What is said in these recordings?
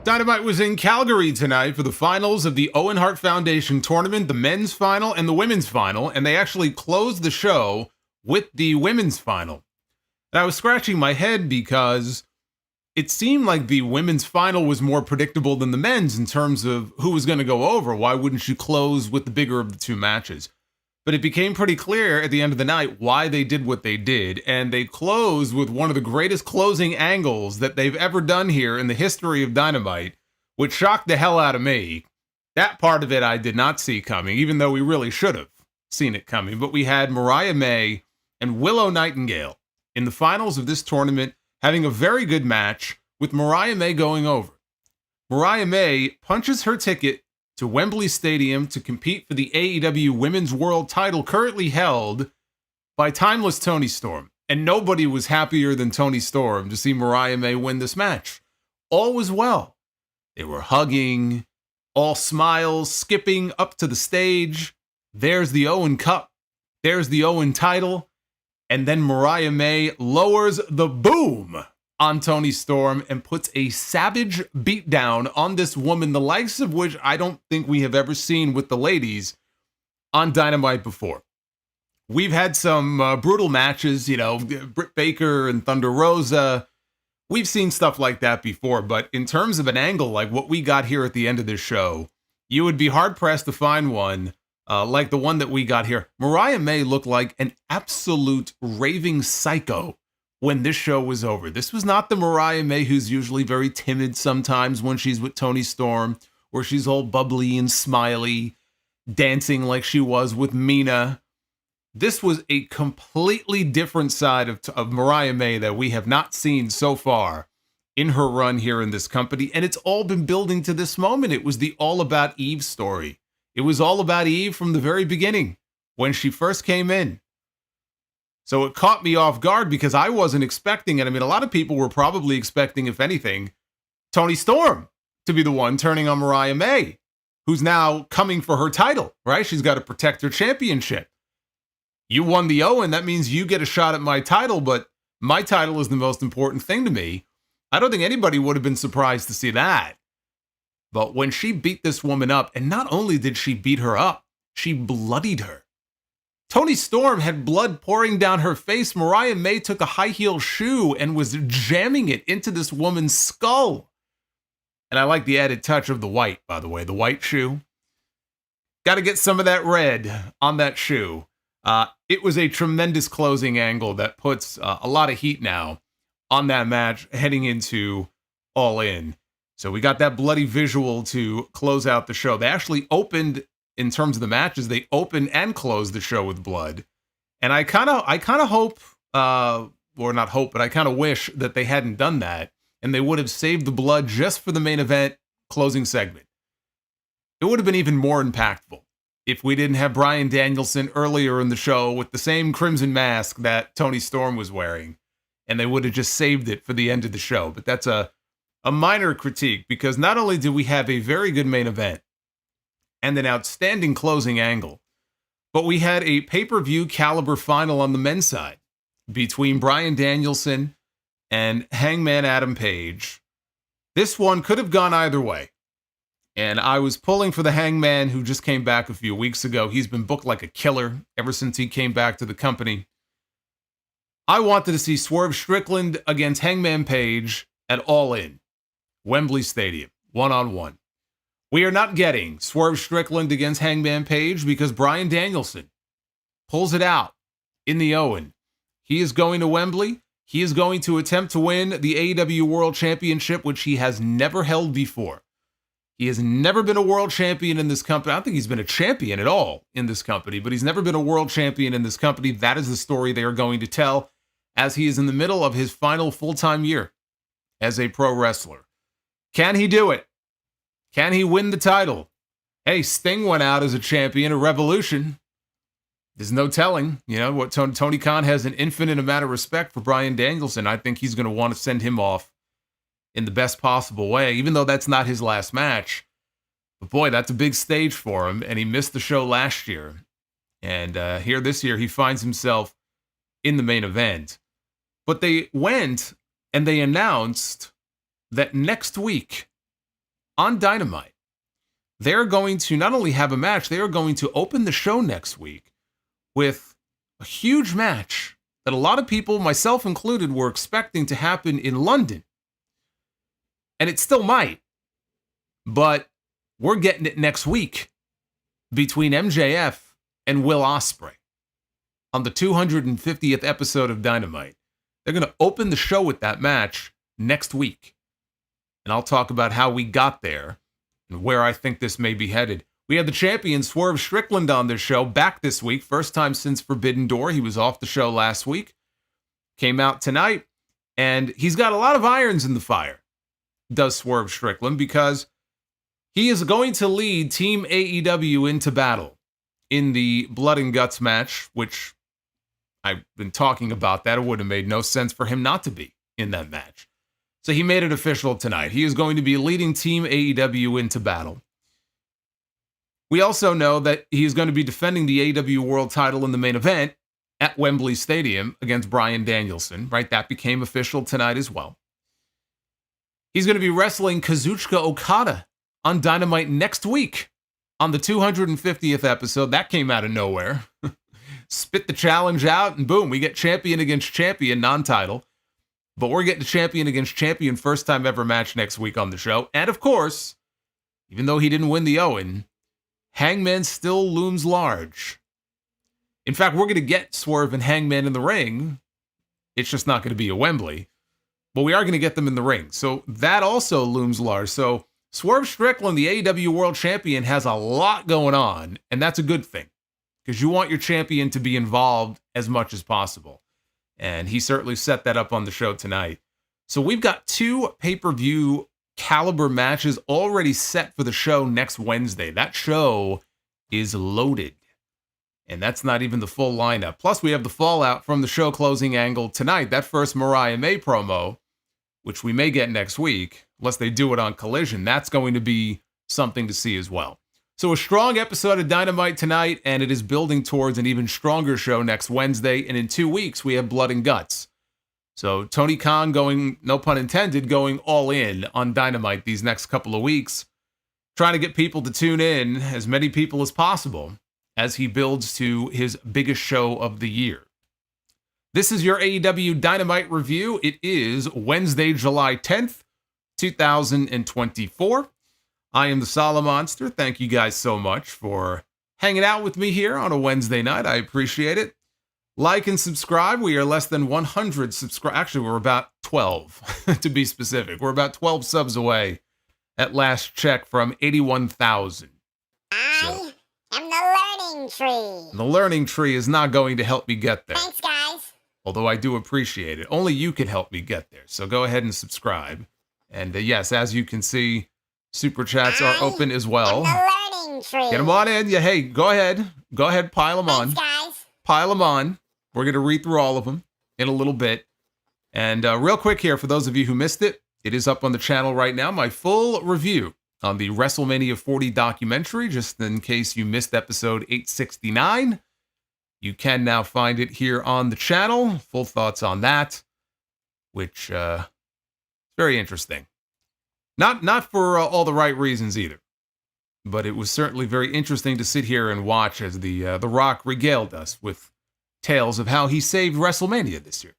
Dynamite was in Calgary tonight for the finals of the Owen Hart Foundation tournament, the men's final and the women's final, and they actually closed the show with the women's final. And I was scratching my head because it seemed like the women's final was more predictable than the men's in terms of who was going to go over. Why wouldn't you close with the bigger of the two matches? But it became pretty clear at the end of the night why they did what they did, and they closed with one of the greatest closing angles that they've ever done here in the history of Dynamite, which shocked the hell out of me. That part of it I did not see coming, even though we really should have seen it coming. But we had Mariah May and Willow Nightingale in the finals of this tournament having a very good match with Mariah May going over. Mariah May punches her ticket to Wembley Stadium to compete for the AEW Women's World title currently held by Timeless Toni Storm. And nobody was happier than Toni Storm to see Mariah May win this match. All was well. They were hugging, all smiles, skipping up to the stage. There's the Owen Cup. There's the Owen title. And then Mariah May lowers the boom on Toni Storm and puts a savage beatdown on this woman, the likes of which I don't think we have ever seen with the ladies on Dynamite before. We've had some brutal matches, Britt Baker and Thunder Rosa. We've seen stuff like that before, but in terms of an angle like what we got here at the end of this show, you would be hard-pressed to find one like the one that we got here. Mariah May looked like an absolute raving psycho when this show was over. This was not the Mariah May who's usually very timid sometimes when she's with Toni Storm, or she's all bubbly and smiley, dancing like she was with Mina. This was a completely different side of Mariah May that we have not seen so far in her run here in this company, and it's all been building to this moment. It was the All About Eve story. It was all about Eve from the very beginning when she first came in. So it caught me off guard because I wasn't expecting it. I mean, a lot of people were probably expecting, if anything, Toni Storm to be the one turning on Mariah May, who's now coming for her title, right? She's got to protect her championship. You won the Owen, that means you get a shot at my title, but my title is the most important thing to me. I don't think anybody would have been surprised to see that. But when she beat this woman up, and not only did she beat her up, she bloodied her. Toni Storm had blood pouring down her face. Mariah May took a high heel shoe and was jamming it into this woman's skull. And I like the added touch of the white, by the way, the white shoe. Got to get some of that red on that shoe. It was a tremendous closing angle that puts a lot of heat now on that match heading into All In. So we got that bloody visual to close out the show. They actually opened, in terms of the matches, they opened and closed the show with blood. And I kind of hope, or not hope, but I kind of wish that they hadn't done that and they would have saved the blood just for the main event closing segment. It would have been even more impactful if we didn't have Bryan Danielson earlier in the show with the same crimson mask that Toni Storm was wearing, and they would have just saved it for the end of the show. But that's a minor critique, because not only did we have a very good main event and an outstanding closing angle, but we had a pay-per-view caliber final on the men's side between Bryan Danielson and Hangman Adam Page. This one could have gone either way. And I was pulling for the Hangman, who just came back a few weeks ago. He's been booked like a killer ever since he came back to the company. I wanted to see Swerve Strickland against Hangman Page at All In, Wembley Stadium, one-on-one. We are not getting Swerve Strickland against Hangman Page because Bryan Danielson pulls it out in the Owen. He is going to Wembley. He is going to attempt to win the AEW World Championship, which he has never held before. He has never been a world champion in this company. I don't think he's been a champion at all in this company, but he's never been a world champion in this company. That is the story they are going to tell as he is in the middle of his final full-time year as a pro wrestler. Can he do it? Can he win the title? Hey, Sting went out as a champion at Revolution. There's no telling. What Tony Khan has an infinite amount of respect for Bryan Danielson. I think he's going to want to send him off in the best possible way, even though that's not his last match. But boy, that's a big stage for him, and he missed the show last year. And here this year, he finds himself in the main event. But they went and they announced that next week on Dynamite. They're going to not only have a match, they are going to open the show next week with a huge match that a lot of people, myself included, were expecting to happen in London. And it still might. But we're getting it next week between MJF and Will Ospreay on the 250th episode of Dynamite. They're going to open the show with that match next week. And I'll talk about how we got there and where I think this may be headed. We had the champion Swerve Strickland on this show back this week. First time since Forbidden Door. He was off the show last week. Came out tonight. And he's got a lot of irons in the fire, does Swerve Strickland, because he is going to lead Team AEW into battle in the Blood and Guts match, which I've been talking about that. It would have made no sense for him not to be in that match. So he made it official tonight. He is going to be leading Team AEW into battle. We also know that he is going to be defending the AEW World title in the main event at Wembley Stadium against Bryan Danielson, right? That became official tonight as well. He's going to be wrestling Kazuchika Okada on Dynamite next week on the 250th episode. That came out of nowhere. Spit the challenge out, and boom, we get champion against champion, non-title. But we're getting champion against champion first time ever match next week on the show. And of course, even though he didn't win the Owen, Hangman still looms large. In fact, we're going to get Swerve and Hangman in the ring. It's just not going to be a Wembley. But we are going to get them in the ring. So that also looms large. So Swerve Strickland, the AEW World Champion, has a lot going on. And that's a good thing, because you want your champion to be involved as much as possible. And he certainly set that up on the show tonight. So we've got 2 pay-per-view caliber matches already set for the show next Wednesday. That show is loaded. And that's not even the full lineup. Plus, we have the fallout from the show closing angle tonight. That first Mariah May promo, which we may get next week, unless they do it on Collision, that's going to be something to see as well. So a strong episode of Dynamite tonight, and it is building towards an even stronger show next Wednesday. And in 2 weeks, we have Blood and Guts. So Tony Khan going, no pun intended, going all in on Dynamite these next couple of weeks, trying to get people to tune in, as many people as possible, as he builds to his biggest show of the year. This is your AEW Dynamite review. It is Wednesday, July 10th, 2024. I am the Solomonster. Thank you guys so much for hanging out with me here on a Wednesday night. I appreciate it. Like and subscribe. We are less than 100 subscribers. Actually, we're about 12, to be specific. We're about 12 subs away at last check from 81,000. I am the learning tree. The learning tree is not going to help me get there. Thanks, guys. Although I do appreciate it. Only you can help me get there. So go ahead and subscribe. And yes, as you can see, Super Chats are open as well. Am the learning tree. Get them on in. Yeah, hey, go ahead. Go ahead, pile them on. Thanks, guys. Pile them on. We're going to read through all of them in a little bit. And real quick here, for those of you who missed it, it is up on the channel right now. My full review on the WrestleMania 40 documentary, just in case you missed episode 869. You can now find it here on the channel. Full thoughts on that, which is very interesting. Not for all the right reasons either, but it was certainly very interesting to sit here and watch as the Rock regaled us with tales of how he saved WrestleMania this year.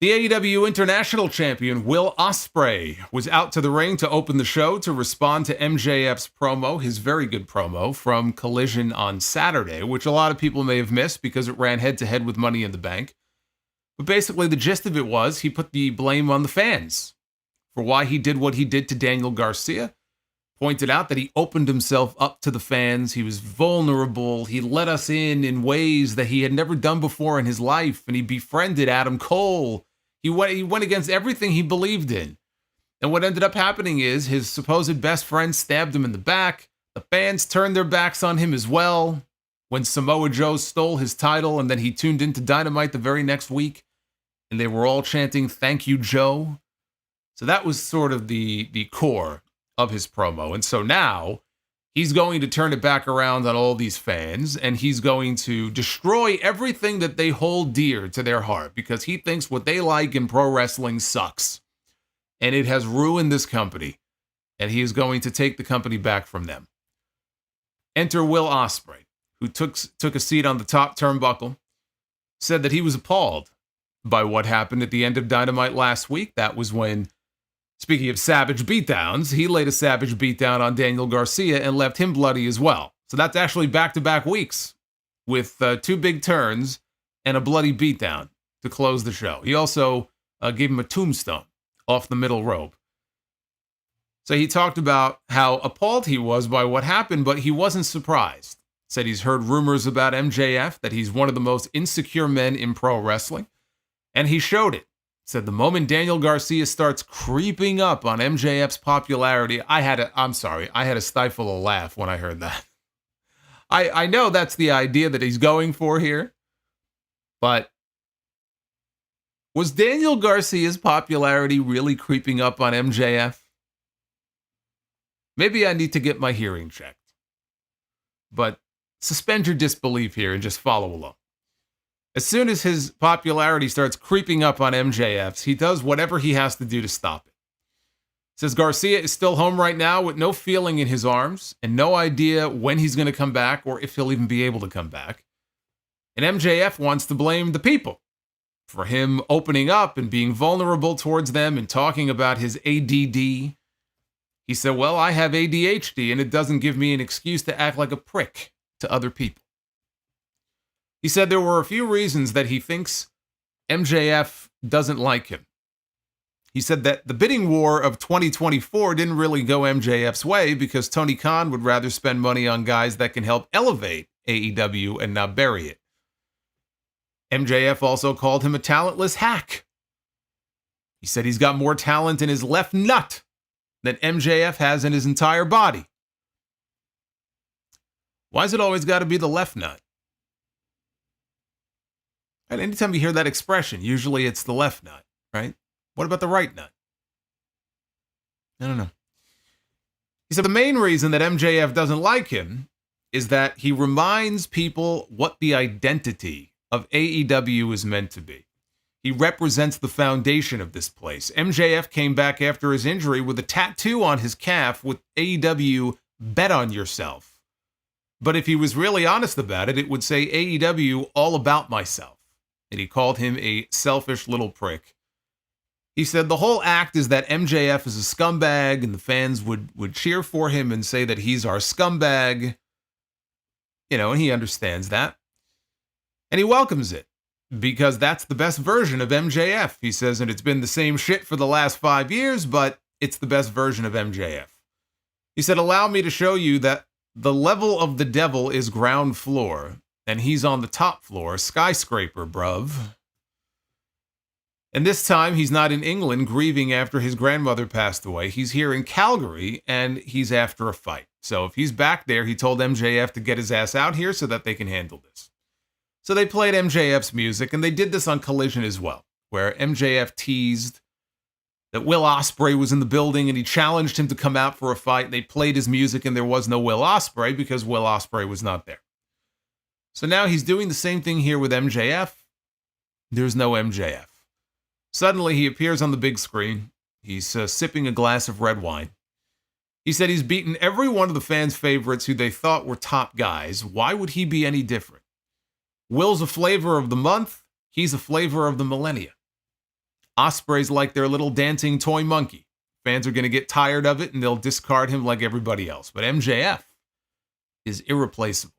The AEW International Champion Will Ospreay was out to the ring to open the show to respond to MJF's promo, his very good promo from Collision on Saturday, which a lot of people may have missed because it ran head-to-head with Money in the Bank. But basically, the gist of it was he put the blame on the fans for why he did what he did to Daniel Garcia. Pointed out that he opened himself up to the fans. He was vulnerable. He let us in ways that he had never done before in his life. And he befriended Adam Cole. He went against everything he believed in. And what ended up happening is his supposed best friend stabbed him in the back. The fans turned their backs on him as well when Samoa Joe stole his title, and then he tuned into Dynamite the very next week, and they were all chanting, "Thank you, Joe." So that was sort of the core of his promo. And so now he's going to turn it back around on all these fans, and he's going to destroy everything that they hold dear to their heart because he thinks what they like in pro wrestling sucks. and it has ruined this company, and he is going to take the company back from them. Enter Will Ospreay, who took a seat on the top turnbuckle, said that he was appalled by what happened at the end of Dynamite last week. That was when, speaking of savage beatdowns, he laid a savage beatdown on Daniel Garcia and left him bloody as well. So that's actually back-to-back weeks with 2 big turns and a bloody beatdown to close the show. He also gave him a tombstone off the middle rope. So he talked about how appalled he was by what happened, but he wasn't surprised. Said he's heard rumors about MJF, that he's one of the most insecure men in pro wrestling, and he showed it. Said the moment Daniel Garcia starts creeping up on MJF's popularity, I had to stifle a laugh when I heard that. I know that's the idea that he's going for here, but was Daniel Garcia's popularity really creeping up on MJF? Maybe I need to get my hearing checked. But suspend your disbelief here and just follow along. As soon as his popularity starts creeping up on MJF's, he does whatever he has to do to stop it. Says Garcia is still home right now with no feeling in his arms and no idea when he's going to come back or if he'll even be able to come back. And MJF wants to blame the people for him opening up and being vulnerable towards them and talking about his ADD. He said, well, I have ADHD and it doesn't give me an excuse to act like a prick to other people. He said there were a few reasons that he thinks MJF doesn't like him. He said that the bidding war of 2024 didn't really go MJF's way because Tony Khan would rather spend money on guys that can help elevate AEW and not bury it. MJF also called him a talentless hack. He said he's got more talent in his left nut than MJF has in his entire body. Why's it always got to be the left nut? And anytime you hear that expression, usually it's the left nut, right? What about the right nut? I don't know. He said the main reason that MJF doesn't like him is that he reminds people what the identity of AEW is meant to be. He represents the foundation of this place. MJF came back after his injury with a tattoo on his calf with AEW Bet on Yourself. But if he was really honest about it, it would say AEW All About Myself. And he called him a selfish little prick. He said the whole act is that MJF is a scumbag and the fans would cheer for him and say that he's our scumbag. You know, and he understands that. And he welcomes it because that's the best version of MJF. He says, and it's been the same shit for the last 5 years, but it's the best version of MJF. He said, allow me to show you that the level of the devil is ground floor and he's on the top floor, skyscraper, bruv. And this time, he's not in England grieving after his grandmother passed away. He's here in Calgary, and he's after a fight. So if he's back there, he told MJF to get his ass out here so that they can handle this. So they played MJF's music, and they did this on Collision as well, where MJF teased that Will Ospreay was in the building, and he challenged him to come out for a fight. They played his music, and there was no Will Ospreay because Will Ospreay was not there. So now he's doing the same thing here with MJF. There's no MJF. Suddenly, he appears on the big screen. He's sipping a glass of red wine. He said he's beaten every one of the fans' favorites who they thought were top guys. Why would he be any different? Will's a flavor of the month. He's a flavor of the millennia. Ospreay's like their little dancing toy monkey. Fans are going to get tired of it, and they'll discard him like everybody else. But MJF is irreplaceable.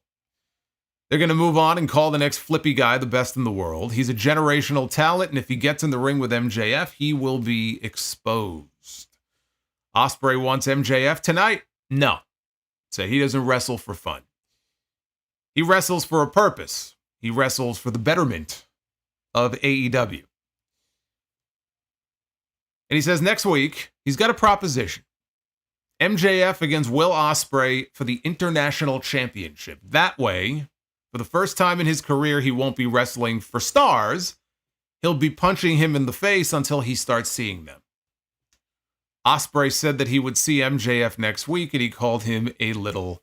They're going to move on and call the next flippy guy the best in the world. He's a generational talent, and if he gets in the ring with MJF, he will be exposed. Ospreay wants MJF tonight? No. So he doesn't wrestle for fun. He wrestles for a purpose. He wrestles for the betterment of AEW. And he says next week, he's got a proposition. MJF against Will Ospreay for the International Championship. That way, for the first time in his career, he won't be wrestling for stars. He'll be punching him in the face until he starts seeing them. Ospreay said that he would see MJF next week, and he called him a little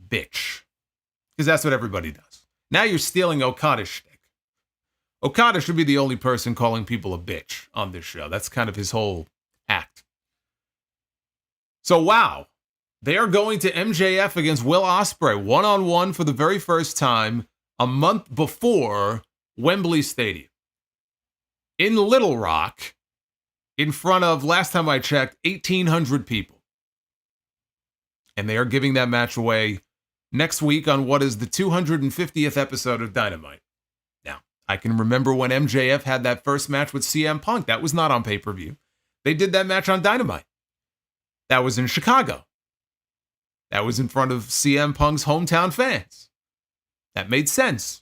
bitch. Because that's what everybody does. Now you're stealing Okada's shtick. Okada should be the only person calling people a bitch on this show. That's kind of his whole act. So, wow. They are going to MJF against Will Ospreay one-on-one for the very first time a month before Wembley Stadium. In Little Rock, in front of, last time I checked, 1,800 people. And they are giving that match away next week on what is the 250th episode of Dynamite. Now, I can remember when MJF had that first match with CM Punk. That was not on pay-per-view. They did that match on Dynamite. That was in Chicago. That was in front of CM Punk's hometown fans. That made sense.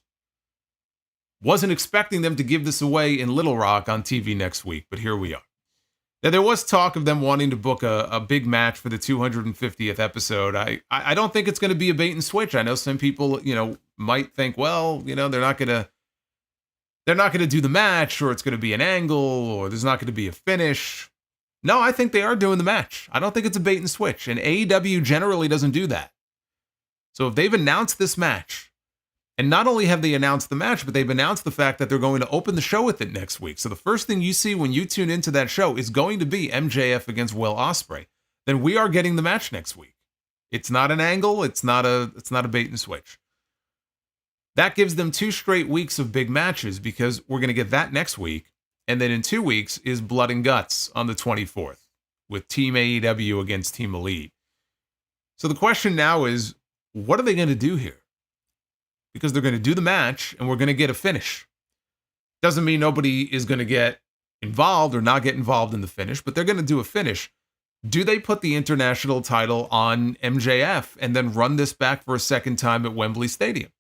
Wasn't expecting them to give this away in Little Rock on TV next week, but here we are. Now, there was talk of them wanting to book a big match for the 250th episode. I don't think it's going to be a bait and switch. I know some people, might think, well, they're not going to do the match, or it's going to be an angle, or there's not going to be a finish. No, I think they are doing the match. I don't think it's a bait and switch, and AEW generally doesn't do that. So if they've announced this match, and not only have they announced the match, but they've announced the fact that they're going to open the show with it next week. So the first thing you see when you tune into that show is going to be MJF against Will Ospreay. Then we are getting the match next week. It's not an angle. It's not a bait and switch. That gives them 2 straight weeks of big matches, because we're going to get that next week. And then in 2 weeks is Blood and Guts on the 24th with Team AEW against Team Elite. So the question now is, what are they going to do here? Because they're going to do the match and we're going to get a finish. Doesn't mean nobody is going to get involved or not get involved in the finish, but they're going to do a finish. Do they put the international title on MJF and then run this back for a second time at Wembley Stadium?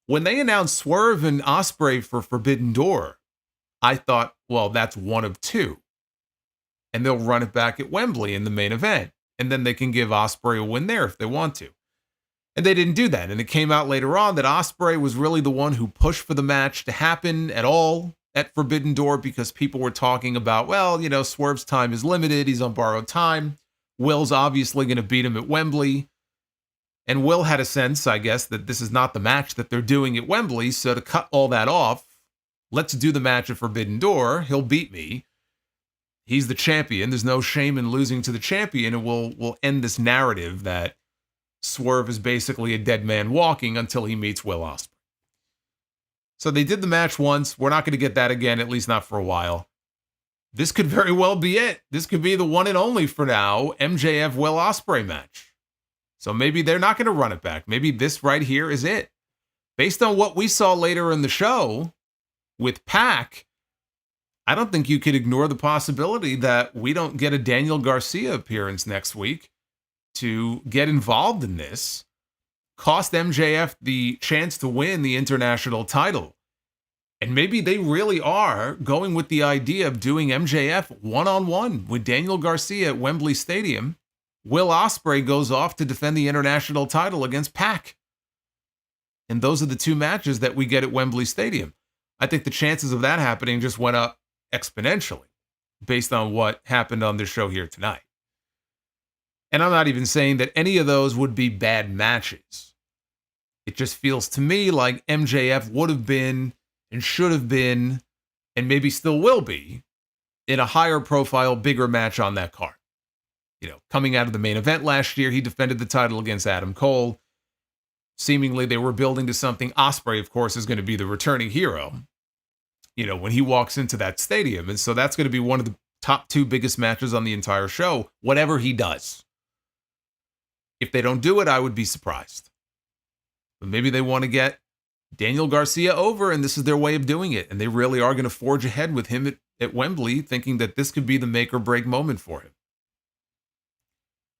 When they announced Swerve and Ospreay for Forbidden Door, I thought, well, that's one of 2. And they'll run it back at Wembley in the main event. And then they can give Ospreay a win there if they want to. And they didn't do that. And it came out later on that Ospreay was really the one who pushed for the match to happen at all at Forbidden Door, because people were talking about, well, Swerve's time is limited. He's on borrowed time. Will's obviously going to beat him at Wembley. And Will had a sense, I guess, that this is not the match that they're doing at Wembley. So to cut all that off, let's do the match at Forbidden Door. He'll beat me. He's the champion. There's no shame in losing to the champion. And we'll end this narrative that Swerve is basically a dead man walking until he meets Will Ospreay. So they did the match once. We're not going to get that again, at least not for a while. This could very well be it. This could be the one and only for now MJF Will Ospreay match. So maybe they're not going to run it back. Maybe this right here is it. Based on what we saw later in the show with Pac, I don't think you could ignore the possibility that we don't get a Daniel Garcia appearance next week to get involved in this, cost MJF the chance to win the international title. And maybe they really are going with the idea of doing MJF one-on-one with Daniel Garcia at Wembley Stadium. Will Ospreay goes off to defend the international title against Pac. And those are the 2 matches that we get at Wembley Stadium. I think the chances of that happening just went up exponentially based on what happened on this show here tonight. And I'm not even saying that any of those would be bad matches. It just feels to me like MJF would have been and should have been, and maybe still will be, in a higher profile, bigger match on that card. Coming out of the main event last year, he defended the title against Adam Cole. Seemingly they were building to something. Ospreay, of course, is going to be the returning hero, when he walks into that stadium. And so that's going to be one of the top 2 biggest matches on the entire show, whatever he does. If they don't do it, I would be surprised. But maybe they want to get Daniel Garcia over, and this is their way of doing it. And they really are going to forge ahead with him at Wembley, thinking that this could be the make or break moment for him.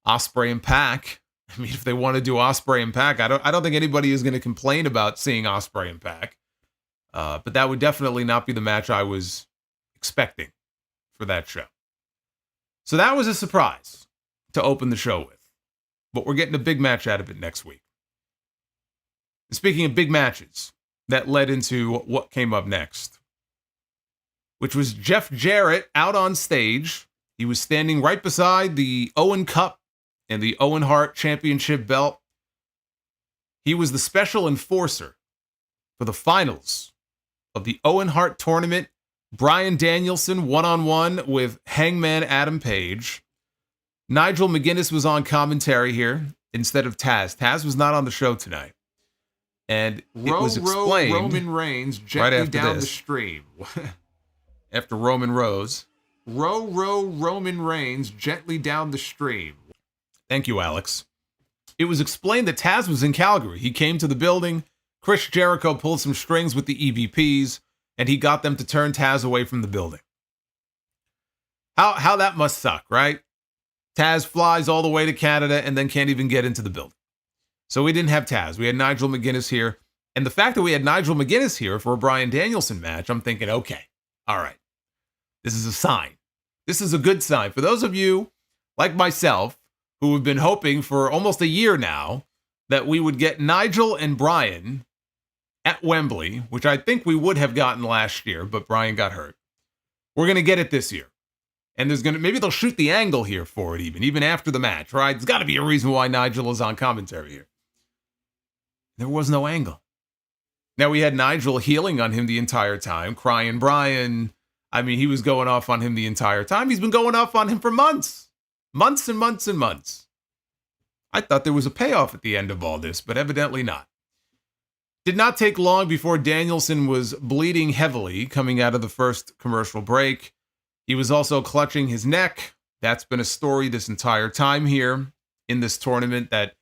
Ospreay and Pac. I mean, if they want to do Ospreay and Pac, I don't think anybody is going to complain about seeing Ospreay and Pac. But that would definitely not be the match I was expecting for that show. So that was a surprise to open the show with. But we're getting a big match out of it next week. And speaking of big matches, that led into what came up next, which was Jeff Jarrett out on stage. He was standing right beside the Owen Cup and the Owen Hart Championship belt. He was the special enforcer for the finals of the Owen Hart Tournament. Bryan Danielson one-on-one with Hangman Adam Page. Nigel McGuinness was on commentary here instead of Taz. Taz was not on the show tonight. And it was explained Roman Reigns gently right after down this. the stream. After Roman rose. Roman Reigns gently down the stream. Thank you, Alex. It was explained that Taz was in Calgary. He came to the building. Chris Jericho pulled some strings with the EVPs, and he got them to turn Taz away from the building. How that must suck, right? Taz flies all the way to Canada and then can't even get into the building. So we didn't have Taz. We had Nigel McGuinness here. And the fact that we had Nigel McGuinness here for a Bryan Danielson match, I'm thinking, okay, all right. This is a sign. This is a good sign. For those of you, like myself, who have been hoping for almost a year now that we would get Nigel and Bryan at Wembley, which I think we would have gotten last year, but Bryan got hurt. We're going to get it this year. And maybe they'll shoot the angle here for it even after the match, right? There's got to be a reason why Nigel is on commentary here. There was no angle. Now we had Nigel healing on him the entire time, crying Bryan. I mean, he was going off on him the entire time. He's been going off on him for months. Months and months and months. I thought there was a payoff at the end of all this, but evidently not. Did not take long before Danielson was bleeding heavily coming out of the first commercial break. He was also clutching his neck. That's been a story this entire time here in this tournament, that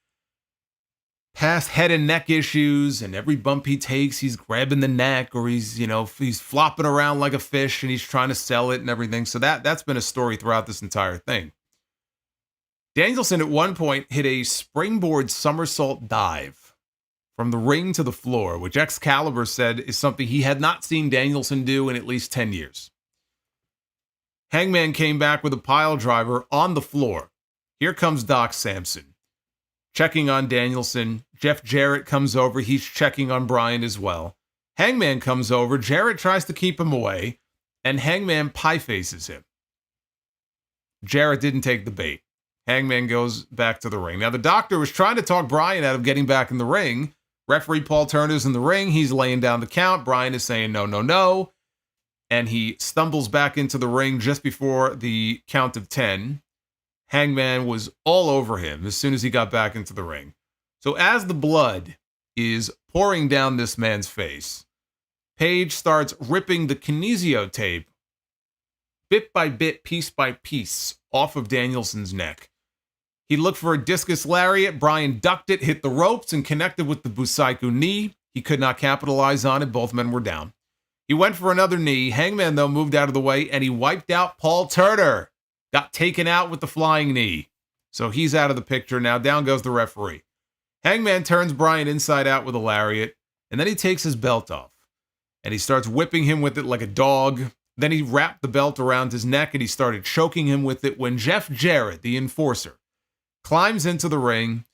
past head and neck issues, and every bump he takes, he's grabbing the neck, or he's flopping around like a fish and he's trying to sell it and everything. So that's been a story throughout this entire thing. Danielson at one point hit a springboard somersault dive from the ring to the floor, which Excalibur said is something he had not seen Danielson do in at least 10 years. Hangman came back with a pile driver on the floor. Here comes Doc Samson, checking on Danielson. Jeff Jarrett comes over. He's checking on Bryan as well. Hangman comes over. Jarrett tries to keep him away, and Hangman pie faces him. Jarrett didn't take the bait. Hangman goes back to the ring. Now, the doctor was trying to talk Bryan out of getting back in the ring. Referee Paul Turner's in the ring. He's laying down the count. Bryan is saying no, no, no. And he stumbles back into the ring just before the count of 10. Hangman was all over him as soon as he got back into the ring. So as the blood is pouring down this man's face, Page starts ripping the kinesio tape bit by bit, piece by piece, off of Danielson's neck. He looked for a discus lariat. Bryan ducked it, hit the ropes, and connected with the Busaiku knee. He could not capitalize on it. Both men were down. He went for another knee. Hangman, though, moved out of the way, and he wiped out Paul Turner. Got taken out with the flying knee. So he's out of the picture. Now down goes the referee. Hangman turns Bryan inside out with a lariat, and then he takes his belt off. And he starts whipping him with it like a dog. Then he wrapped the belt around his neck, and he started choking him with it when Jeff Jarrett, the enforcer, climbs into the ring,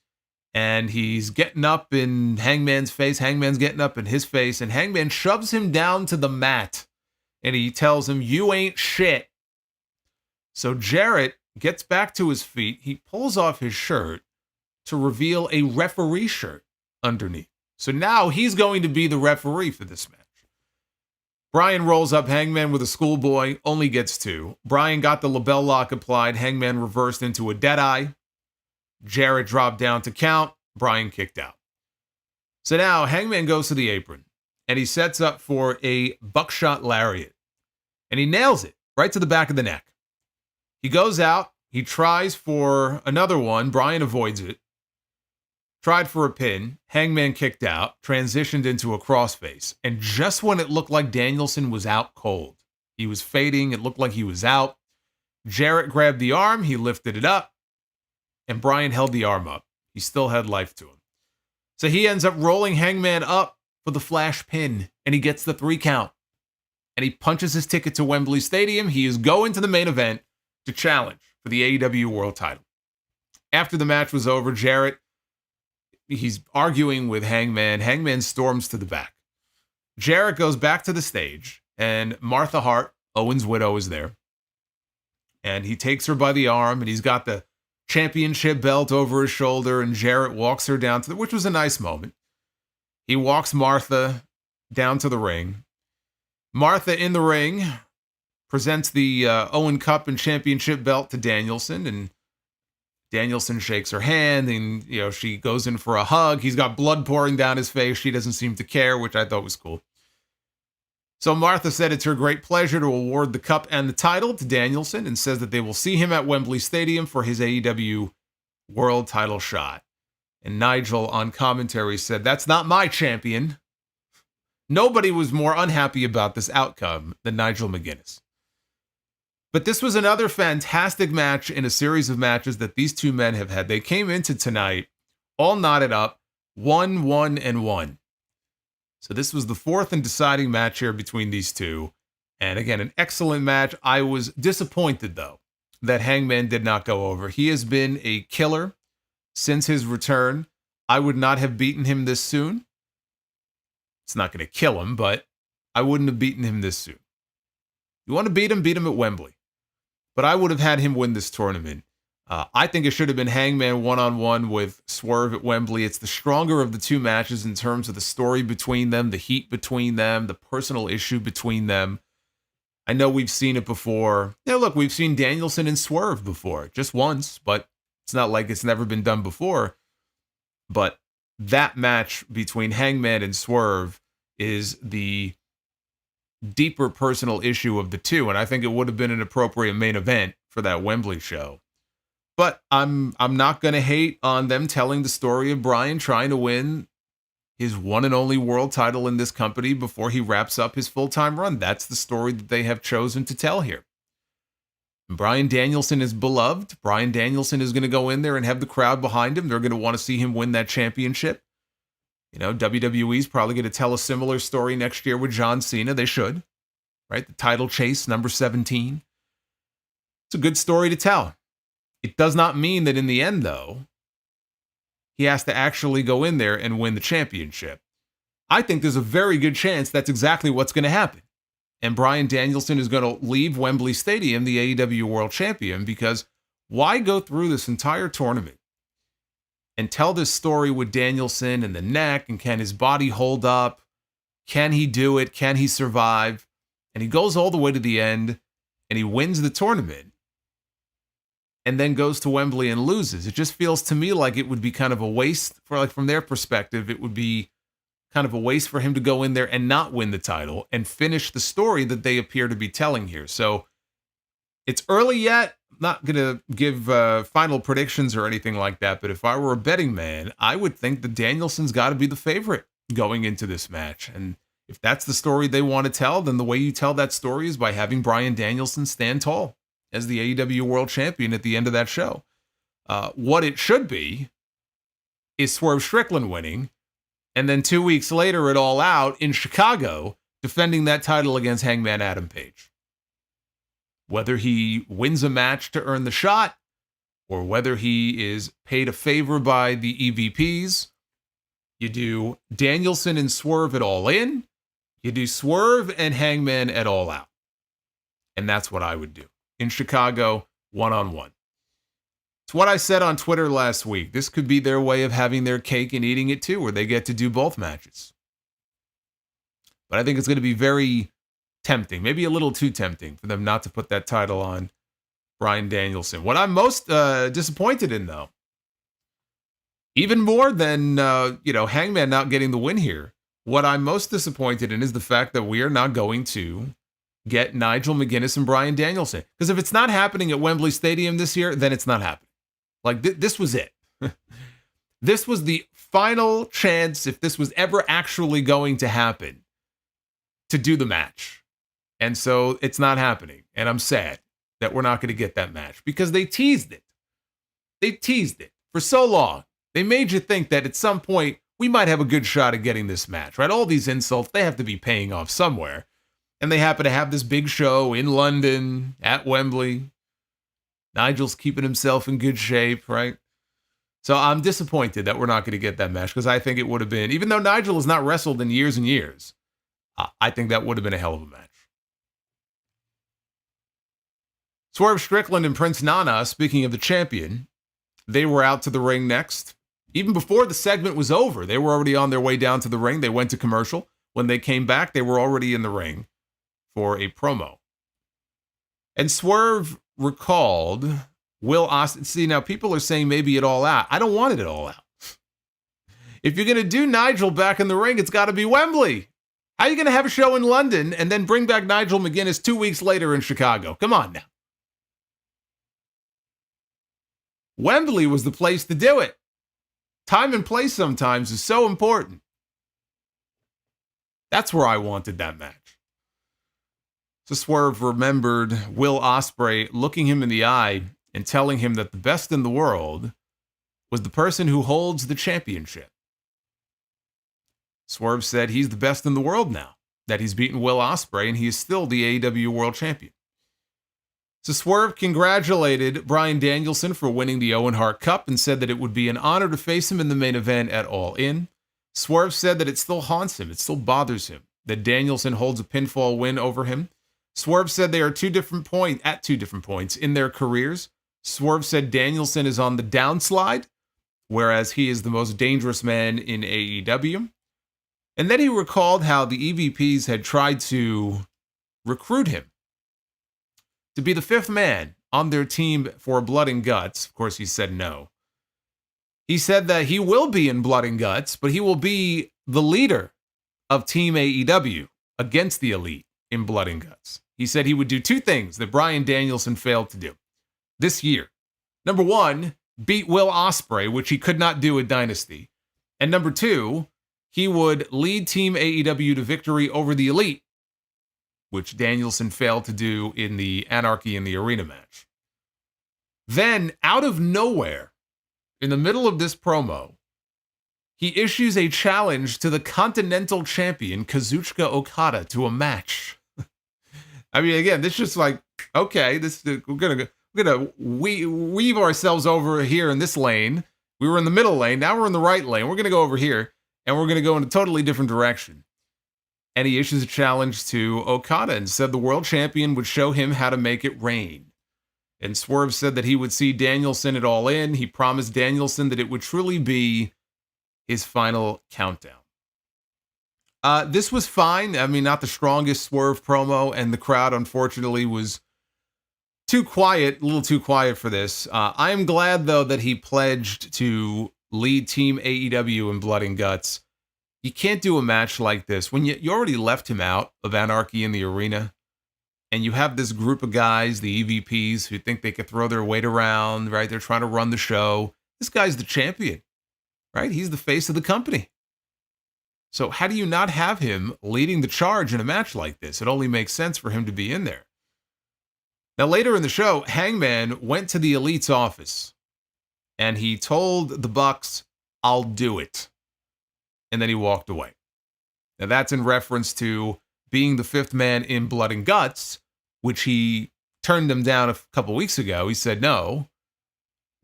and he's getting up in Hangman's face. Hangman's getting up in his face, and Hangman shoves him down to the mat, and he tells him, "You ain't shit." So Jarrett gets back to his feet. He pulls off his shirt to reveal a referee shirt underneath. So now he's going to be the referee for this match. Bryan rolls up Hangman with a schoolboy, only gets 2. Bryan got the label lock applied. Hangman reversed into a deadeye. Jarrett dropped down to count. Bryan kicked out. So now Hangman goes to the apron, and he sets up for a buckshot lariat. And he nails it right to the back of the neck. He goes out. He tries for another one. Bryan avoids it. Tried for a pin. Hangman kicked out. Transitioned into a crossface. And just when it looked like Danielson was out cold, he was fading. It looked like he was out. Jarrett grabbed the arm. He lifted it up. And Bryan held the arm up. He still had life to him. So he ends up rolling Hangman up for the flash pin. And he gets the 3 count. And he punches his ticket to Wembley Stadium. He is going to the main event to challenge for the AEW World title. After the match was over, Jarrett, he's arguing with Hangman. Hangman storms to the back. Jarrett goes back to the stage, and Martha Hart, Owen's widow, is there. And he takes her by the arm, and he's got the championship belt over his shoulder, and Jarrett walks her down to which was a nice moment. He walks Martha down to the ring. Martha in the ring presents the Owen Cup and championship belt to Danielson, and Danielson shakes her hand and, she goes in for a hug. He's got blood pouring down his face. She doesn't seem to care, which I thought was cool. So Martha said it's her great pleasure to award the cup and the title to Danielson and says that they will see him at Wembley Stadium for his AEW world title shot. And Nigel on commentary said, "That's not my champion." Nobody was more unhappy about this outcome than Nigel McGuinness. But this was another fantastic match in a series of matches that these two men have had. They came into tonight all knotted up, 1-1-1. So this was the fourth and deciding match here between these two. And again, an excellent match. I was disappointed, though, that Hangman did not go over. He has been a killer since his return. I would not have beaten him this soon. It's not going to kill him, but I wouldn't have beaten him this soon. You want to beat him at Wembley. But I would have had him win this tournament. I think it should have been Hangman one-on-one with Swerve at Wembley. It's the stronger of the two matches in terms of the story between them, the heat between them, the personal issue between them. I know we've seen it before. Yeah, look, we've seen Danielson and Swerve before, just once, but it's not like it's never been done before. But that match between Hangman and Swerve is the deeper personal issue of the two, and I think it would have been an appropriate main event for that Wembley show. But I'm not going to hate on them telling the story of Bryan trying to win his one and only world title in this company before he wraps up his full-time run. That's the story that they have chosen to tell here. Bryan Danielson is beloved. Bryan Danielson is going to go in there and have the crowd behind him. They're going to want to see him win that championship. WWE's probably going to tell a similar story next year with John Cena. They should, right? The title chase, number 17. It's a good story to tell. It does not mean that in the end, though, he has to actually go in there and win the championship. I think there's a very good chance that's exactly what's going to happen. And Bryan Danielson is going to leave Wembley Stadium the AEW World Champion, because why go through this entire tournament and tell this story with Danielson and the neck, and can his body hold up? Can he do it? Can he survive? And he goes all the way to the end and he wins the tournament and then goes to Wembley and loses. It just feels to me like it would be kind of a waste from their perspective. It would be kind of a waste for him to go in there and not win the title and finish the story that they appear to be telling here. So it's early yet. I'm not going to give final predictions or anything like that, but if I were a betting man, I would think that Danielson's got to be the favorite going into this match. And if that's the story they want to tell, then the way you tell that story is by having Bryan Danielson stand tall as the AEW World Champion at the end of that show. What it should be is Swerve Strickland winning, and then 2 weeks later at All Out in Chicago, defending that title against Hangman Adam Page. Whether he wins a match to earn the shot, or whether he is paid a favor by the EVPs, you do Danielson and Swerve at All In, you do Swerve and Hangman at All Out. And that's what I would do. In Chicago, one-on-one. It's what I said on Twitter last week. This could be their way of having their cake and eating it too, where they get to do both matches. But I think it's going to be very tempting, maybe a little too tempting for them not to put that title on Bryan Danielson. What I'm most disappointed in, though, even more than Hangman not getting the win here, what I'm most disappointed in is the fact that we are not going to get Nigel McGuinness and Bryan Danielson. Because if it's not happening at Wembley Stadium this year, then it's not happening. Like, this was it. This was the final chance, if this was ever actually going to happen, to do the match. And so it's not happening. And I'm sad that we're not going to get that match, because they teased it. They teased it for so long. They made you think that at some point we might have a good shot at getting this match, right? All these insults, they have to be paying off somewhere. And they happen to have this big show in London at Wembley. Nigel's keeping himself in good shape, right? So I'm disappointed that we're not going to get that match, because I think it would have been, even though Nigel has not wrestled in years and years, I think that would have been a hell of a match. Swerve Strickland and Prince Nana, speaking of the champion, they were out to the ring next. Even before the segment was over, they were already on their way down to the ring. They went to commercial. When they came back, they were already in the ring for a promo. And Swerve recalled Will Austin, see, now people are saying maybe it all out. I don't want it at all out. If you're going to do Nigel back in the ring, it's got to be Wembley. How are you going to have a show in London and then bring back Nigel McGuinness 2 weeks later in Chicago? Come on now. Wembley was the place to do it. Time and place sometimes is so important. That's where I wanted that match. So Swerve remembered Will Ospreay looking him in the eye and telling him that the best in the world was the person who holds the championship. Swerve said he's the best in the world now, that he's beaten Will Ospreay and he is still the AEW World Champion. So Swerve congratulated Bryan Danielson for winning the Owen Hart Cup and said that it would be an honor to face him in the main event at All In. Swerve said that it still haunts him, it still bothers him, that Danielson holds a pinfall win over him. Swerve said they are at two different points in their careers. Swerve said Danielson is on the downslide, whereas he is the most dangerous man in AEW. And then he recalled how the EVPs had tried to recruit him to be the fifth man on their team for Blood and Guts. Of course, he said no. He said that he will be in Blood and Guts, but he will be the leader of Team AEW against the Elite in Blood and Guts. He said he would do two things that Bryan Danielson failed to do this year. Number one, beat Will Ospreay, which he could not do at Dynasty. And number two, he would lead Team AEW to victory over the Elite, which Danielson failed to do in the Anarchy in the Arena match. Then, out of nowhere, in the middle of this promo, he issues a challenge to the Continental Champion, Kazuchika Okada, to a match. I mean, again, this is just like, okay, we're gonna weave ourselves over here in this lane. We were in the middle lane, now we're in the right lane. We're gonna go over here, and we're gonna go in a totally different direction. And he issues a challenge to Okada and said the world champion would show him how to make it rain. And Swerve said that he would see Danielson at All In. He promised Danielson that it would truly be his final countdown. This was fine. I mean, not the strongest Swerve promo, and the crowd, unfortunately, was too quiet, a little too quiet for this. I am glad, though, that he pledged to lead Team AEW in Blood and Guts. You can't do a match like this when you already left him out of Anarchy in the Arena, and you have this group of guys, the EVPs, who think they could throw their weight around, right? They're trying to run the show. This guy's the champion, right? He's the face of the company. So how do you not have him leading the charge in a match like this? It only makes sense for him to be in there. Now, later in the show, Hangman went to the Elite's office, and he told the Bucks, "I'll do it." And then he walked away. Now, that's in reference to being the fifth man in Blood and Guts, which he turned them down a couple weeks ago. He said no.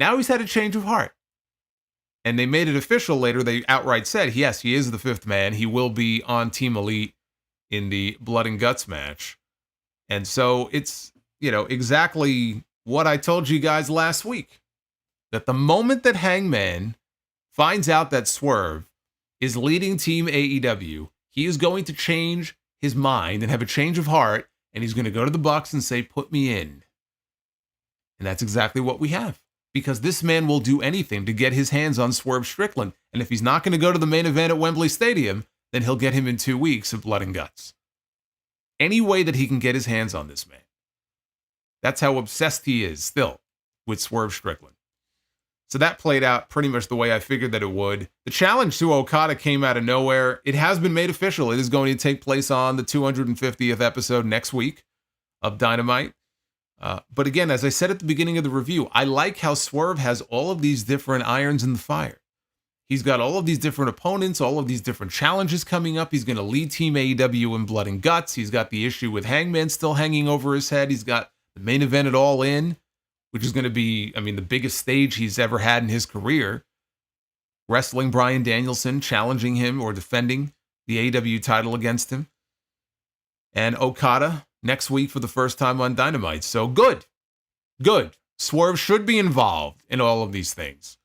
Now he's had a change of heart. And they made it official later. They outright said, yes, he is the fifth man. He will be on Team Elite in the Blood and Guts match. And so it's, exactly what I told you guys last week. That the moment that Hangman finds out that Swerve is leading Team AEW, he is going to change his mind and have a change of heart, and he's going to go to the Bucks and say, "Put me in." And that's exactly what we have, because this man will do anything to get his hands on Swerve Strickland. And if he's not going to go to the main event at Wembley Stadium, then he'll get him in 2 weeks of Blood and Guts. Any way that he can get his hands on this man. That's how obsessed he is still with Swerve Strickland. So that played out pretty much the way I figured that it would. The challenge to Okada came out of nowhere. It has been made official. It is going to take place on the 250th episode next week of Dynamite. But again, as I said at the beginning of the review, I like how Swerve has all of these different irons in the fire. He's got all of these different opponents, all of these different challenges coming up. He's going to lead Team AEW in Blood and Guts. He's got the issue with Hangman still hanging over his head. He's got the main event at All In, which is going to be, the biggest stage he's ever had in his career. Wrestling Bryan Danielson, challenging him or defending the AEW title against him. And Okada next week for the first time on Dynamite. So good. Swerve should be involved in all of these things.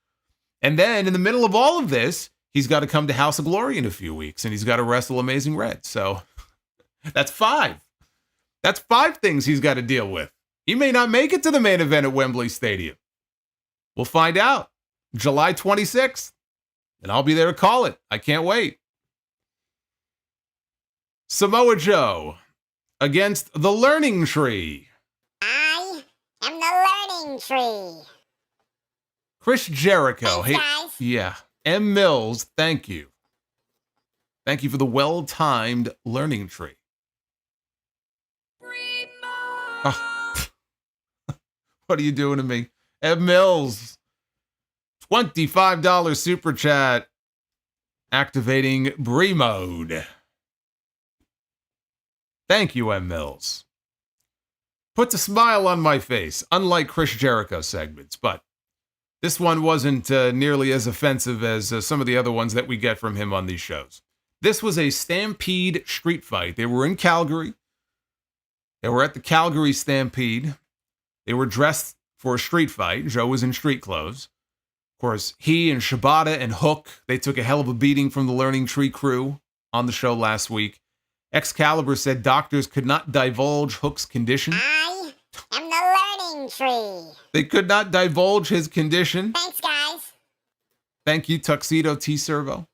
And then in the middle of all of this, he's got to come to House of Glory in a few weeks, and he's got to wrestle Amazing Red. So that's 5. That's 5 things he's got to deal with. He may not make it to the main event at Wembley Stadium. We'll find out July 26th, and I'll be there to call it. I can't wait. Samoa Joe against the Learning Tree. I am the learning tree. Chris Jericho. Thanks, guys. Yeah. M. Mills, thank you. Thank you for the well-timed Learning Tree. Oh. What are you doing to me? M. Mills, $25 super chat, activating Bree mode. Thank you, M. Mills. Puts a smile on my face, unlike Chris Jericho segments, but this one wasn't nearly as offensive as some of the other ones that we get from him on these shows. This was a Stampede street fight. They were in Calgary. They were at the Calgary Stampede. They were dressed for a street fight. Joe was in street clothes. Of course, he and Shibata and Hook, they took a hell of a beating from the Learning Tree crew on the show last week. Excalibur said doctors could not divulge Hook's condition. I am the learning tree. They could not divulge his condition. Thanks, guys. Thank you, Tuxedo T-Servo.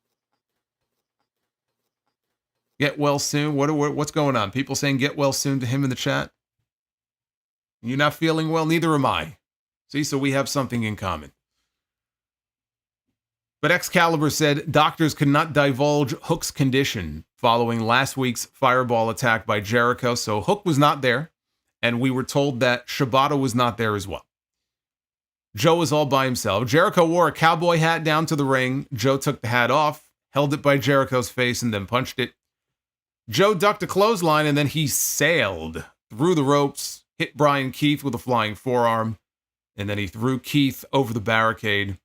Get well soon. What's going on? People saying get well soon to him in the chat? You're not feeling well? Neither am I. See, so we have something in common. But Excalibur said doctors could not divulge Hook's condition following last week's fireball attack by Jericho, so Hook was not there, and we were told that Shibata was not there as well. Joe was all by himself. Jericho wore a cowboy hat down to the ring. Joe took the hat off, held it by Jericho's face, and then punched it. Joe ducked a clothesline, and then he sailed through the ropes, hit Brian Keith with a flying forearm, and then he threw Keith over the barricade.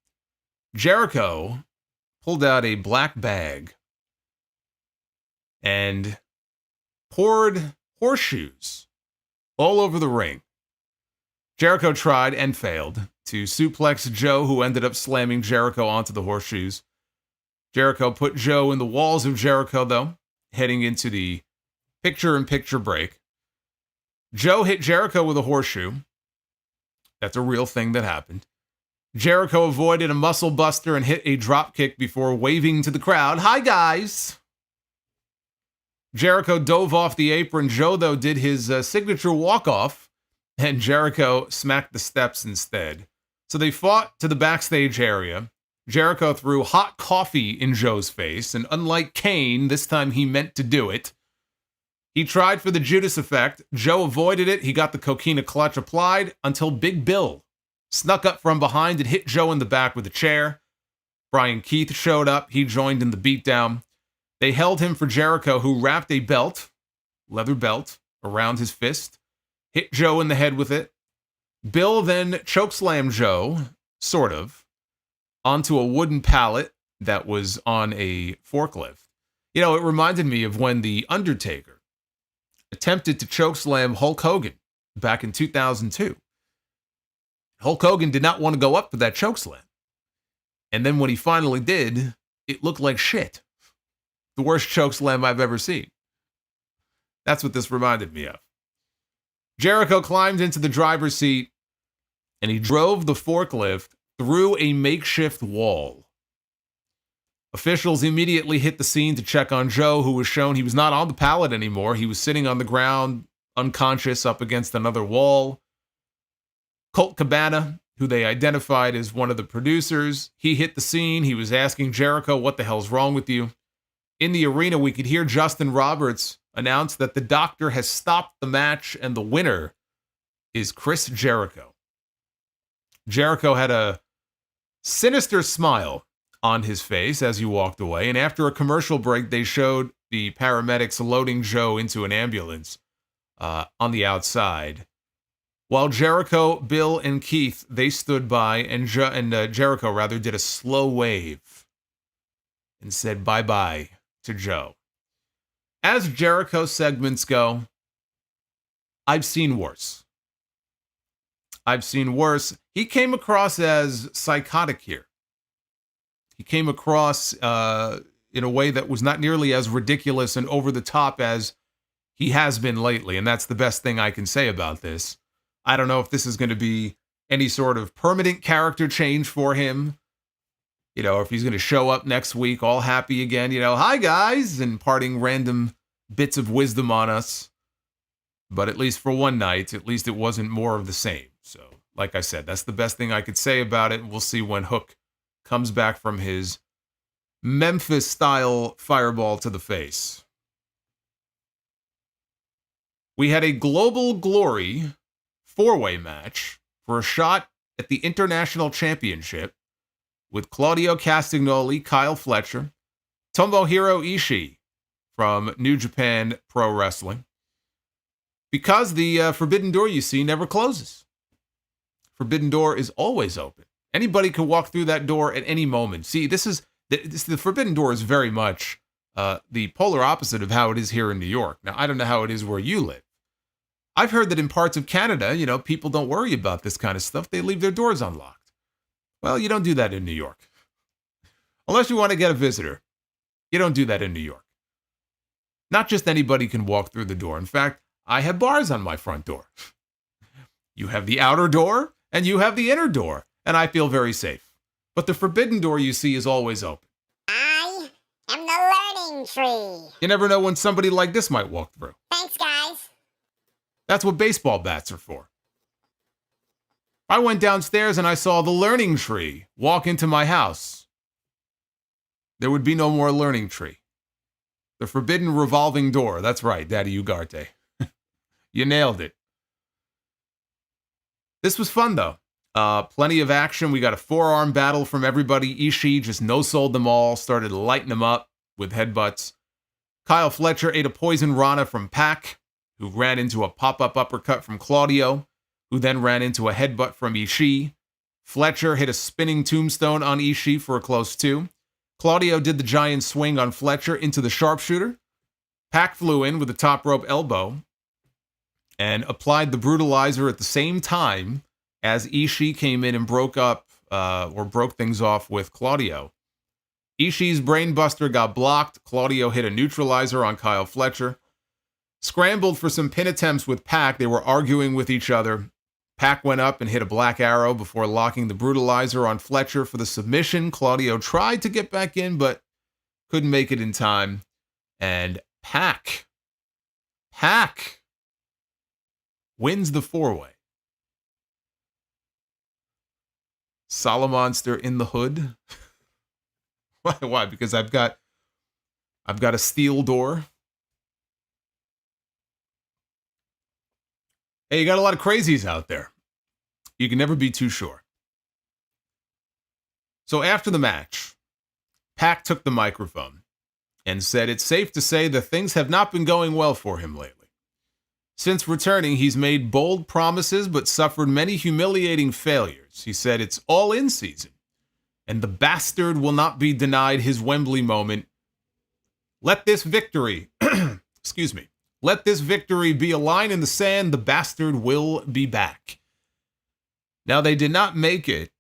Jericho pulled out a black bag and poured horseshoes all over the ring. Jericho tried and failed to suplex Joe, who ended up slamming Jericho onto the horseshoes. Jericho put Joe in the walls of Jericho, though, heading into the picture-in-picture break. Joe hit Jericho with a horseshoe. That's a real thing that happened. Jericho avoided a muscle buster and hit a drop kick before waving to the crowd. Hi, guys. Jericho dove off the apron. Joe, though, did his signature walk-off, and Jericho smacked the steps instead. So they fought to the backstage area. Jericho threw hot coffee in Joe's face, and unlike Kane, this time he meant to do it. He tried for the Judas effect. Joe avoided it. He got the coquina clutch applied until Big Bill snuck up from behind and hit Joe in the back with a chair. Brian Keith showed up. He joined in the beatdown. They held him for Jericho, who wrapped a belt, leather belt, around his fist, hit Joe in the head with it. Bill then chokeslammed Joe, sort of, onto a wooden pallet that was on a forklift. You know, it reminded me of when The Undertaker attempted to chokeslam Hulk Hogan back in 2002. Hulk Hogan did not want to go up for that chokeslam. And then when he finally did, it looked like shit. The worst chokeslam I've ever seen. That's what this reminded me of. Jericho climbed into the driver's seat, and he drove the forklift through a makeshift wall. Officials immediately hit the scene to check on Joe, who was shown he was not on the pallet anymore. He was sitting on the ground, unconscious, up against another wall. Colt Cabana, who they identified as one of the producers, he hit the scene. He was asking Jericho, what the hell's wrong with you? In the arena, we could hear Justin Roberts announce that the doctor has stopped the match and the winner is Chris Jericho. Jericho had a sinister smile on his face as he walked away, and after a commercial break, they showed the paramedics loading Joe into an ambulance on the outside. While Jericho, Bill, and Keith, they stood by, and Jericho, rather, did a slow wave and said bye-bye to Joe. As Jericho segments go, I've seen worse. I've seen worse. He came across as psychotic here. He came across in a way that was not nearly as ridiculous and over the top as he has been lately, and that's the best thing I can say about this. I don't know if this is going to be any sort of permanent character change for him. You know, if he's going to show up next week all happy again, you know, hi guys, and imparting random bits of wisdom on us. But at least for one night, at least it wasn't more of the same. So, like I said, that's the best thing I could say about it. We'll see when Hook comes back from his Memphis-style fireball to the face. We had a Global Glory four-way match for a shot at the International Championship with Claudio Castagnoli, Kyle Fletcher, Tomohiro Ishii from New Japan Pro Wrestling. Because the Forbidden Door, you see, never closes. Forbidden Door is always open. Anybody can walk through that door at any moment. See, the Forbidden Door is very much the polar opposite of how it is here in New York. Now, I don't know how it is where you live. I've heard that in parts of Canada, you know, people don't worry about this kind of stuff. They leave their doors unlocked. Well, you don't do that in New York. Unless you want to get a visitor. You don't do that in New York. Not just anybody can walk through the door. In fact, I have bars on my front door. You have the outer door and you have the inner door, and I feel very safe. But the Forbidden Door, you see, is always open. I am the learning tree. You never know when somebody like this might walk through. Thanks, guys. That's what baseball bats are for. I went downstairs and I saw the learning tree walk into my house. There would be no more learning tree. The forbidden revolving door. That's right, Daddy Ugarte. You nailed it. This was fun, though. Plenty of action. We got a forearm battle from everybody. Ishii just no-sold them all, started lighting them up with headbutts. Kyle Fletcher ate a poison rana from Pac, who ran into a pop-up uppercut from Claudio, who then ran into a headbutt from Ishii. Fletcher hit a spinning tombstone on Ishii for a close 2. Claudio did the giant swing on Fletcher into the sharpshooter. Pac flew in with a top rope elbow and applied the brutalizer at the same time as Ishii came in and broke things off with Claudio. Ishii's brainbuster got blocked. Claudio hit a neutralizer on Kyle Fletcher. Scrambled for some pin attempts with Pac. They were arguing with each other. Pac went up and hit a black arrow before locking the brutalizer on Fletcher for the submission. Claudio tried to get back in, but couldn't make it in time. And Pac wins the 4-way. Solomonster in the hood. Why? Because I've got a steel door. Hey, you got a lot of crazies out there. You can never be too sure. So after the match, Pac took the microphone and said it's safe to say that things have not been going well for him lately. Since returning, he's made bold promises but suffered many humiliating failures. He said it's all in season, and the bastard will not be denied his Wembley moment. Let this victory, let this victory be a line in the sand. The bastard will be back. Now, they did not make it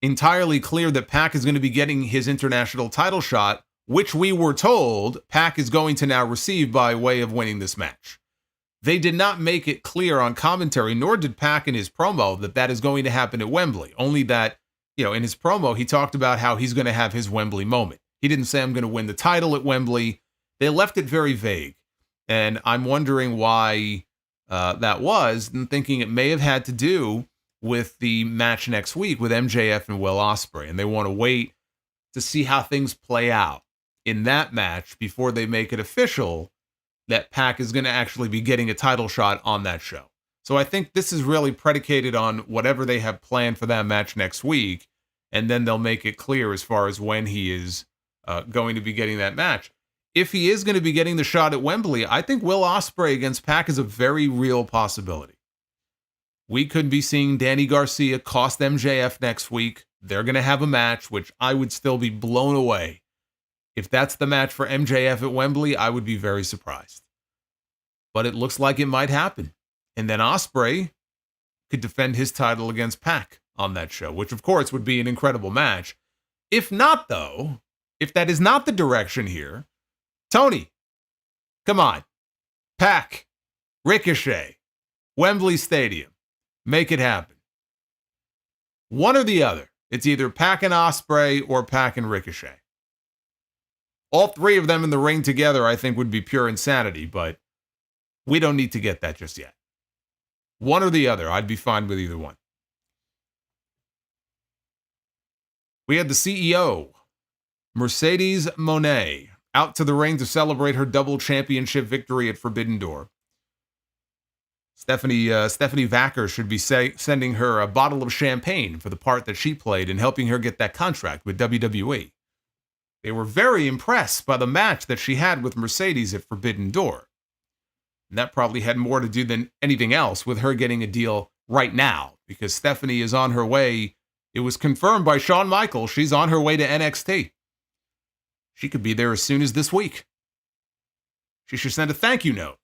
entirely clear that Pac is going to be getting his international title shot, which we were told Pac is going to now receive by way of winning this match. They did not make it clear on commentary, nor did Pac in his promo, that is going to happen at Wembley. Only that, in his promo, he talked about how he's going to have his Wembley moment. He didn't say, I'm going to win the title at Wembley. They left it very vague. And I'm wondering why that was, and thinking it may have had to do with the match next week with MJF and Will Ospreay. And they want to wait to see how things play out in that match before they make it official that Pac is going to actually be getting a title shot on that show. So I think this is really predicated on whatever they have planned for that match next week, and then they'll make it clear as far as when he is going to be getting that match. If he is going to be getting the shot at Wembley, I think Will Ospreay against Pac is a very real possibility. We could be seeing Danny Garcia cost MJF next week. They're going to have a match, which I would still be blown away. If that's the match for MJF at Wembley, I would be very surprised. But it looks like it might happen. And then Ospreay could defend his title against Pac on that show, which of course would be an incredible match. If not, though, if that is not the direction here, Toni, come on. Pac, Ricochet, Wembley Stadium. Make it happen. One or the other. It's either Pac and Ospreay or Pac and Ricochet. All three of them in the ring together, I think, would be pure insanity, but we don't need to get that just yet. One or the other. I'd be fine with either one. We had the CEO, Mercedes Mone, out to the ring to celebrate her double championship victory at Forbidden Door. Stephanie Vacker should be sending her a bottle of champagne for the part that she played in helping her get that contract with WWE. They were very impressed by the match that she had with Mercedes at Forbidden Door. And that probably had more to do than anything else with her getting a deal right now, because Stephanie is on her way. It was confirmed by Shawn Michaels. She's on her way to NXT. She could be there as soon as this week. She should send a thank you note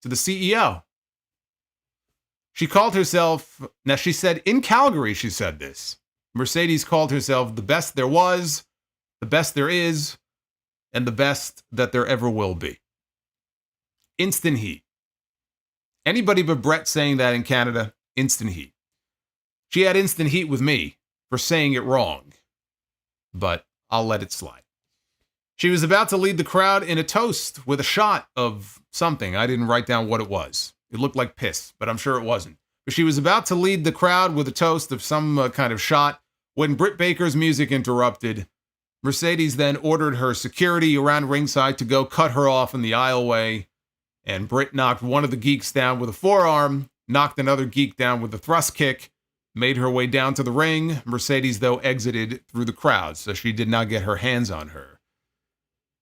to the CEO. She called herself, now she said in Calgary, she said this. Mercedes called herself the best there was, the best there is, and the best that there ever will be. Instant heat. Anybody but Brett saying that in Canada, instant heat. She had instant heat with me for saying it wrong, but I'll let it slide. She was about to lead the crowd in a toast with a shot of something. I didn't write down what it was. It looked like piss, but I'm sure it wasn't. But she was about to lead the crowd with a toast of some kind of shot when Britt Baker's music interrupted. Mercedes then ordered her security around ringside to go cut her off in the aisleway, and Britt knocked one of the geeks down with a forearm, knocked another geek down with a thrust kick, made her way down to the ring. Mercedes, though, exited through the crowd, so she did not get her hands on her.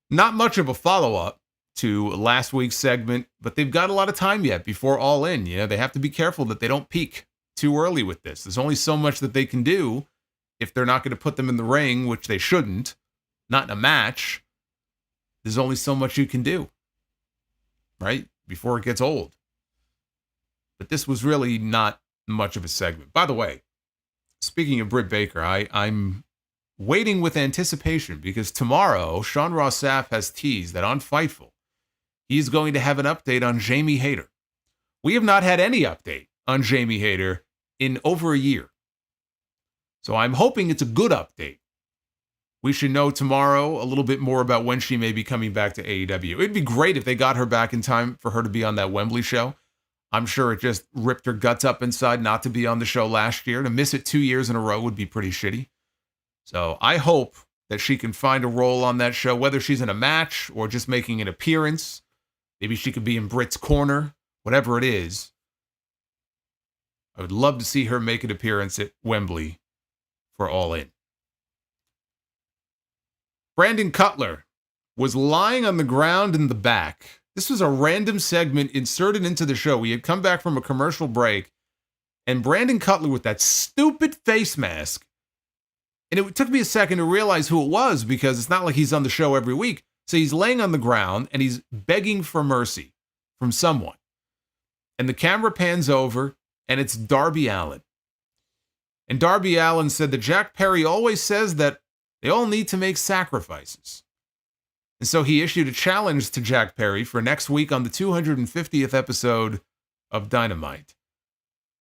Not much of a follow-up to last week's segment, but they've got a lot of time yet before All In. You know, they have to be careful that they don't peak too early with this. There's only so much that they can do if they're not going to put them in the ring, which they shouldn't, not in a match. There's only so much you can do, right? Before it gets old. But this was really not much of a segment. By the way, speaking of Britt Baker, I'm waiting with anticipation because tomorrow, Sean Ross Sapp has teased that on Fightful, he's going to have an update on Jamie Hayter. We have not had any update on Jamie Hayter in over a year. So I'm hoping it's a good update. We should know tomorrow a little bit more about when she may be coming back to AEW. It'd be great if they got her back in time for her to be on that Wembley show. I'm sure it just ripped her guts up inside not to be on the show last year. To miss it 2 years in a row would be pretty shitty. So I hope that she can find a role on that show, whether she's in a match or just making an appearance. Maybe she could be in Britt's corner, whatever it is. I would love to see her make an appearance at Wembley for All In. Brandon Cutler was lying on the ground in the back. This was a random segment inserted into the show. We had come back from a commercial break, and Brandon Cutler with that stupid face mask. And it took me a second to realize who it was because it's not like he's on the show every week. So he's laying on the ground and he's begging for mercy from someone. And the camera pans over and it's Darby Allin. And Darby Allin said that Jack Perry always says that they all need to make sacrifices. And so he issued a challenge to Jack Perry for next week on the 250th episode of Dynamite.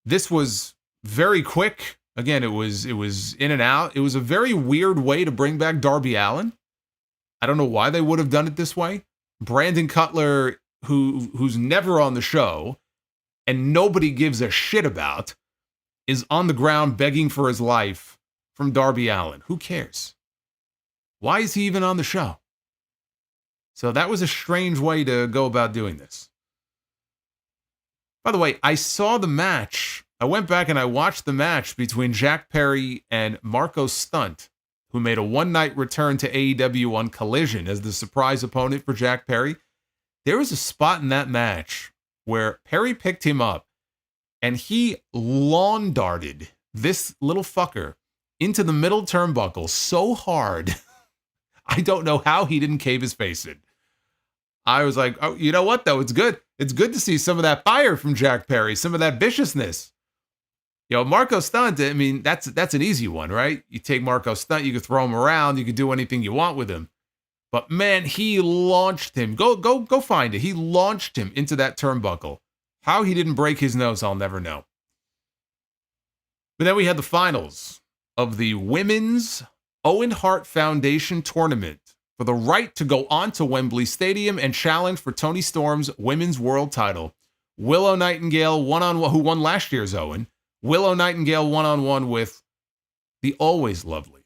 This was very quick. Again, it was in and out. It was a very weird way to bring back Darby Allin. I don't know why they would have done it this way. Brandon Cutler, who's never on the show and nobody gives a shit about, is on the ground begging for his life from Darby Allin. Who cares? Why is he even on the show? So that was a strange way to go about doing this. By the way, I saw the match. I went back and I watched the match between Jack Perry and Marco Stunt, who made a one-night return to AEW on Collision as the surprise opponent for Jack Perry. There was a spot in that match where Perry picked him up and he lawn darted this little fucker into the middle turnbuckle so hard. I don't know how he didn't cave his face in. I was like, oh, you know what, though? It's good. It's good to see some of that fire from Jack Perry, some of that viciousness. You know, Marco Stunt, I mean, that's an easy one, right? You take Marco Stunt, you could throw him around, you could do anything you want with him. But man, he launched him. Go find it. He launched him into that turnbuckle. How he didn't break his nose, I'll never know. But then we had the finals of the Women's Owen Hart Foundation Tournament for the right to go on to Wembley Stadium and challenge for Toni Storm's Women's World Title. Willow Nightingale one-on-one, who won last year's Owen. Willow Nightingale one-on-one with the always lovely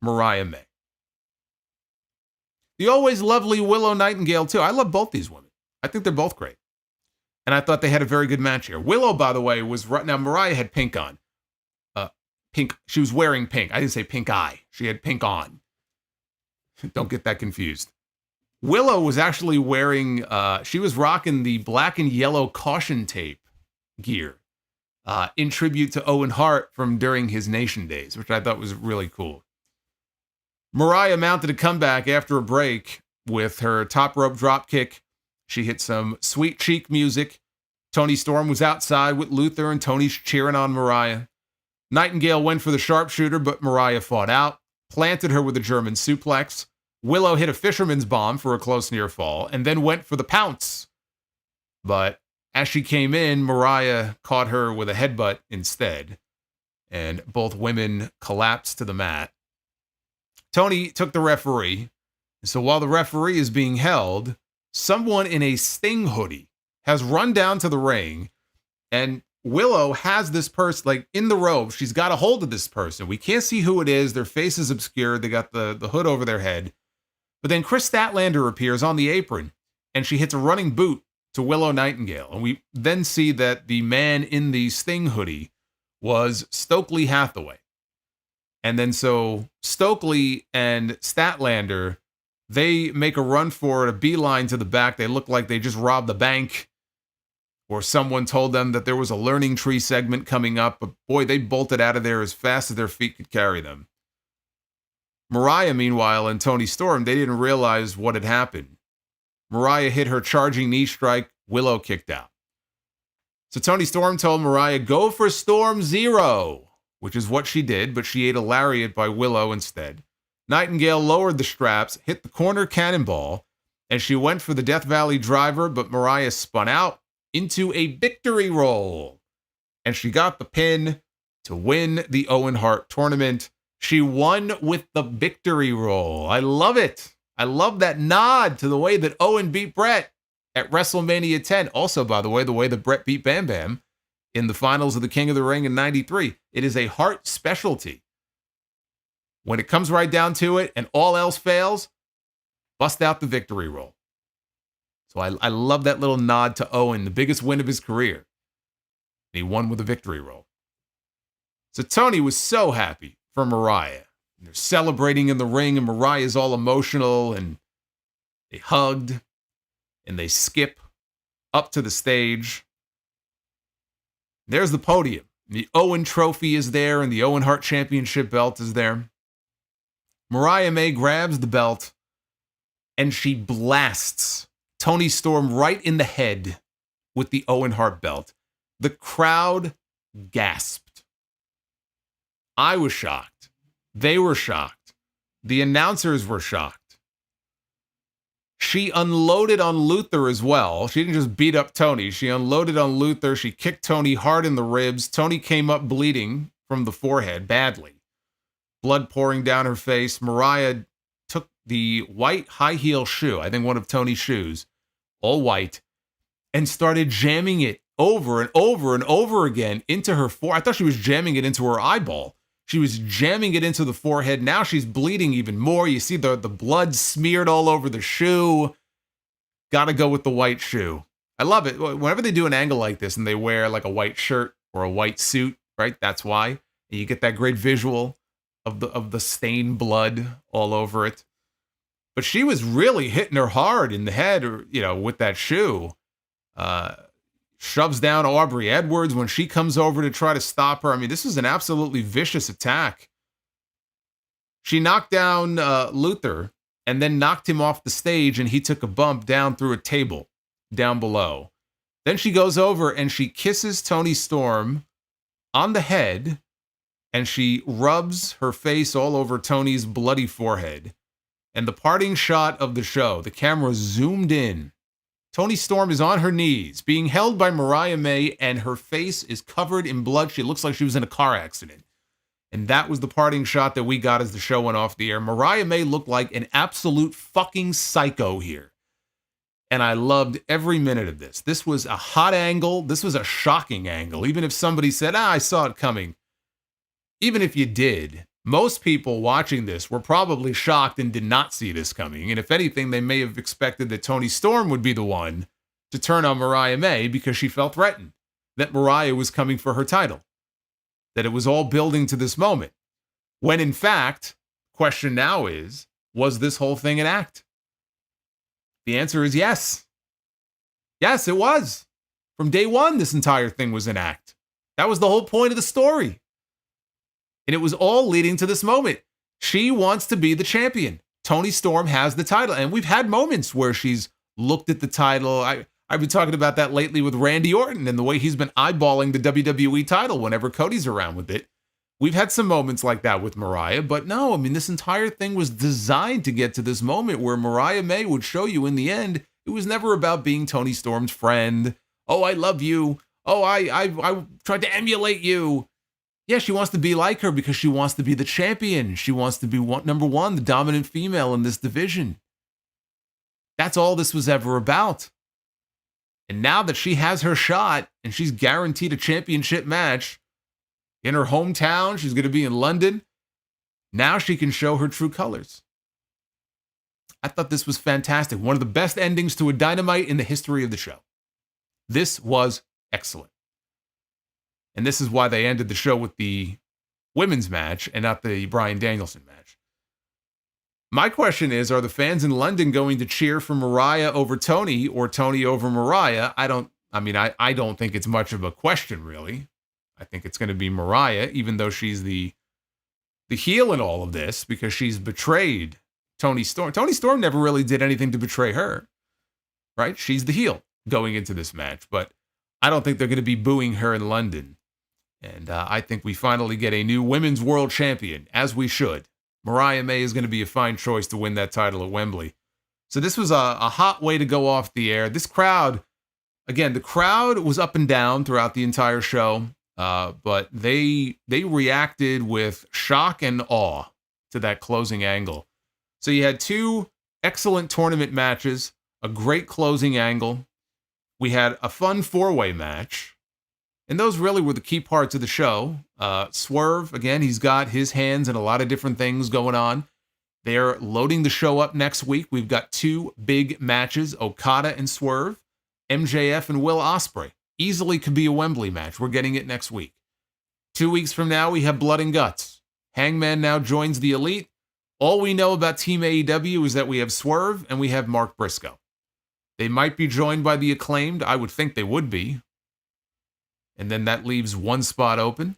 Mariah May. The always lovely Willow Nightingale, too. I love both these women. I think they're both great. And I thought they had a very good match here. Willow, by the way, was right now. Mariah had pink on. Pink. She was wearing pink. I didn't say pink eye. She had pink on. Don't get that confused. Willow was actually wearing. She was rocking the black and yellow caution tape gear in tribute to Owen Hart from during his Nation days, which I thought was really cool. Mariah mounted a comeback after a break with her top rope drop kick. She hit some sweet cheek music. Toni Storm was outside with Luther, and Tony's cheering on Mariah. Nightingale went for the sharpshooter, but Mariah fought out, planted her with a German suplex. Willow hit a fisherman's bomb for a close near fall, and then went for the pounce. But as she came in, Mariah caught her with a headbutt instead, and both women collapsed to the mat. Toni took the referee, so while the referee is being held, someone in a Sting hoodie has run down to the ring, and Willow has this person, like, in the robe. She's got a hold of this person. We can't see who it is. Their face is obscured. They got the hood over their head. But then Chris Statlander appears on the apron, and she hits a running boot to Willow Nightingale. And we then see that the man in the Sting hoodie was Stokely Hathaway. And then so Stokely and Statlander, they make a run for it, a beeline to the back. They look like they just robbed the bank, or someone told them that there was a learning tree segment coming up. But boy, they bolted out of there as fast as their feet could carry them. Mariah, meanwhile, and Toni Storm, they didn't realize what had happened. Mariah hit her charging knee strike. Willow kicked out. So Toni Storm told Mariah, go for Storm Zero, which is what she did, but she ate a lariat by Willow instead. Nightingale lowered the straps, hit the corner cannonball, and she went for the Death Valley driver, but Mariah spun out into a victory roll. And she got the pin to win the Owen Hart tournament. She won with the victory roll. I love it. I love that nod to the way that Owen beat Bret at WrestleMania 10. Also, by the way that Bret beat Bam Bam in the finals of the King of the Ring in 93. It is a Hart specialty. When it comes right down to it and all else fails, bust out the victory roll. So I love that little nod to Owen, the biggest win of his career. He won with a victory roll. So Toni was so happy for Mariah. They're celebrating in the ring, and Mariah's all emotional, and they hugged, and they skip up to the stage. There's the podium. The Owen trophy is there, and the Owen Hart Championship belt is there. Mariah May grabs the belt, and she blasts Toni Storm right in the head with the Owen Hart belt. The crowd gasped. I was shocked. They were shocked. The announcers were shocked. She unloaded on Luther as well. She didn't just beat up Toni. She unloaded on Luther. She kicked Toni hard in the ribs. Toni came up bleeding from the forehead badly. Blood pouring down her face. Mariah took the white high heel shoe, I think one of Toni's shoes, all white, and started jamming it over and over and over again into her forehead. I thought she was jamming it into her eyeball. She was jamming it into the forehead. Now she's bleeding even more. You see the blood smeared all over the shoe. Gotta go with the white shoe. I love it. Whenever they do an angle like this and they wear like a white shirt or a white suit, right? That's why. And you get that great visual of the stained blood all over it. But she was really hitting her hard in the head, or, with that shoe. Shoves down Aubrey Edwards when she comes over to try to stop her. I mean, this is an absolutely vicious attack. She knocked down Luther and then knocked him off the stage, and he took a bump down through a table down below. Then she goes over and she kisses Toni Storm on the head, and she rubs her face all over Toni's bloody forehead. And the parting shot of the show, the camera zoomed in Toni Storm is on her knees, being held by Mariah May, and her face is covered in blood. She looks like she was in a car accident. And that was the parting shot that we got as the show went off the air. Mariah May looked like an absolute fucking psycho here. And I loved every minute of this. This was a hot angle. This was a shocking angle. Even if somebody said, I saw it coming. Even if you did, most people watching this were probably shocked and did not see this coming. And if anything, they may have expected that Toni Storm would be the one to turn on Mariah May because she felt threatened that Mariah was coming for her title. That it was all building to this moment. When in fact, question now is, was this whole thing an act? The answer is yes. Yes, it was. From day one, this entire thing was an act. That was the whole point of the story. And it was all leading to this moment. She wants to be the champion. Toni Storm has the title. And we've had moments where she's looked at the title. I've been talking about that lately with Randy Orton and the way he's been eyeballing the WWE title whenever Cody's around with it. We've had some moments like that with Mariah, but no, I mean, this entire thing was designed to get to this moment where Mariah May would show you in the end, it was never about being Toni Storm's friend. Oh, I love you. Oh, I tried to emulate you. Yeah, she wants to be like her because she wants to be the champion. She wants to be number one, the dominant female in this division. That's all this was ever about. And now that she has her shot and she's guaranteed a championship match in her hometown, she's going to be in London. Now she can show her true colors. I thought this was fantastic. One of the best endings to a Dynamite in the history of the show. This was excellent. And this is why they ended the show with the women's match and not the Bryan Danielson match. My question is, are the fans in London going to cheer for Mariah over Toni or Toni over Mariah? I don't think it's much of a question, really. I think it's going to be Mariah, even though she's the heel in all of this because she's betrayed Toni Storm. Toni Storm never really did anything to betray her, right? She's the heel going into this match, but I don't think they're going to be booing her in London. And I think we finally get a new women's world champion, as we should. Mariah May is going to be a fine choice to win that title at Wembley. So this was a hot way to go off the air. This crowd, again, the crowd was up and down throughout the entire show, but they reacted with shock and awe to that closing angle. So you had two excellent tournament matches, a great closing angle. We had a fun four-way match. And those really were the key parts of the show. Swerve, again, he's got his hands in a lot of different things going on. They're loading the show up next week. We've got two big matches, Okada and Swerve, MJF and Will Ospreay. Easily could be a Wembley match. We're getting it next week. 2 weeks from now, we have Blood and Guts. Hangman now joins the Elite. All we know about Team AEW is that we have Swerve and we have Mark Briscoe. They might be joined by the Acclaimed. I would think they would be. And then that leaves one spot open.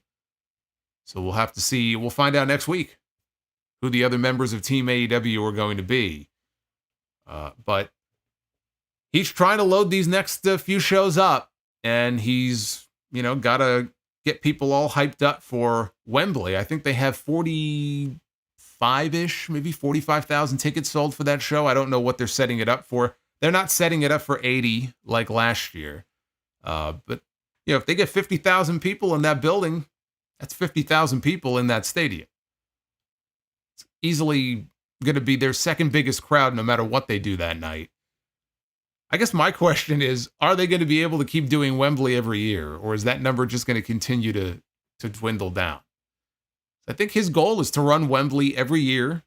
So we'll have to see. We'll find out next week who the other members of Team AEW are going to be. But he's trying to load these next few shows up. And he's, got to get people all hyped up for Wembley. I think they have 45-ish, maybe 45,000 tickets sold for that show. I don't know what they're setting it up for. They're not setting it up for 80 like last year. But if they get 50,000 people in that building, that's 50,000 people in that stadium. It's easily going to be their second biggest crowd no matter what they do that night. I guess my question is, are they going to be able to keep doing Wembley every year? Or is that number just going to continue to dwindle down? I think his goal is to run Wembley every year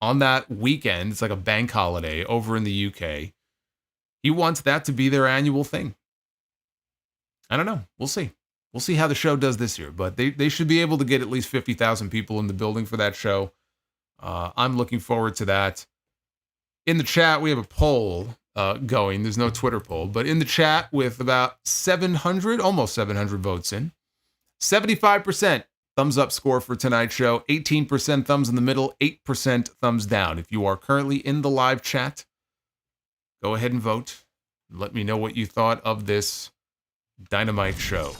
on that weekend. It's like a bank holiday over in the UK. He wants that to be their annual thing. I don't know. We'll see. We'll see how the show does this year, but they should be able to get at least 50,000 people in the building for that show. I'm looking forward to that. In the chat, we have a poll going. There's no Twitter poll, but in the chat with about 700, almost 700 votes in, 75% thumbs up score for tonight's show, 18% thumbs in the middle, 8% thumbs down. If you are currently in the live chat, go ahead and vote. Let me know what you thought of this Dynamite show.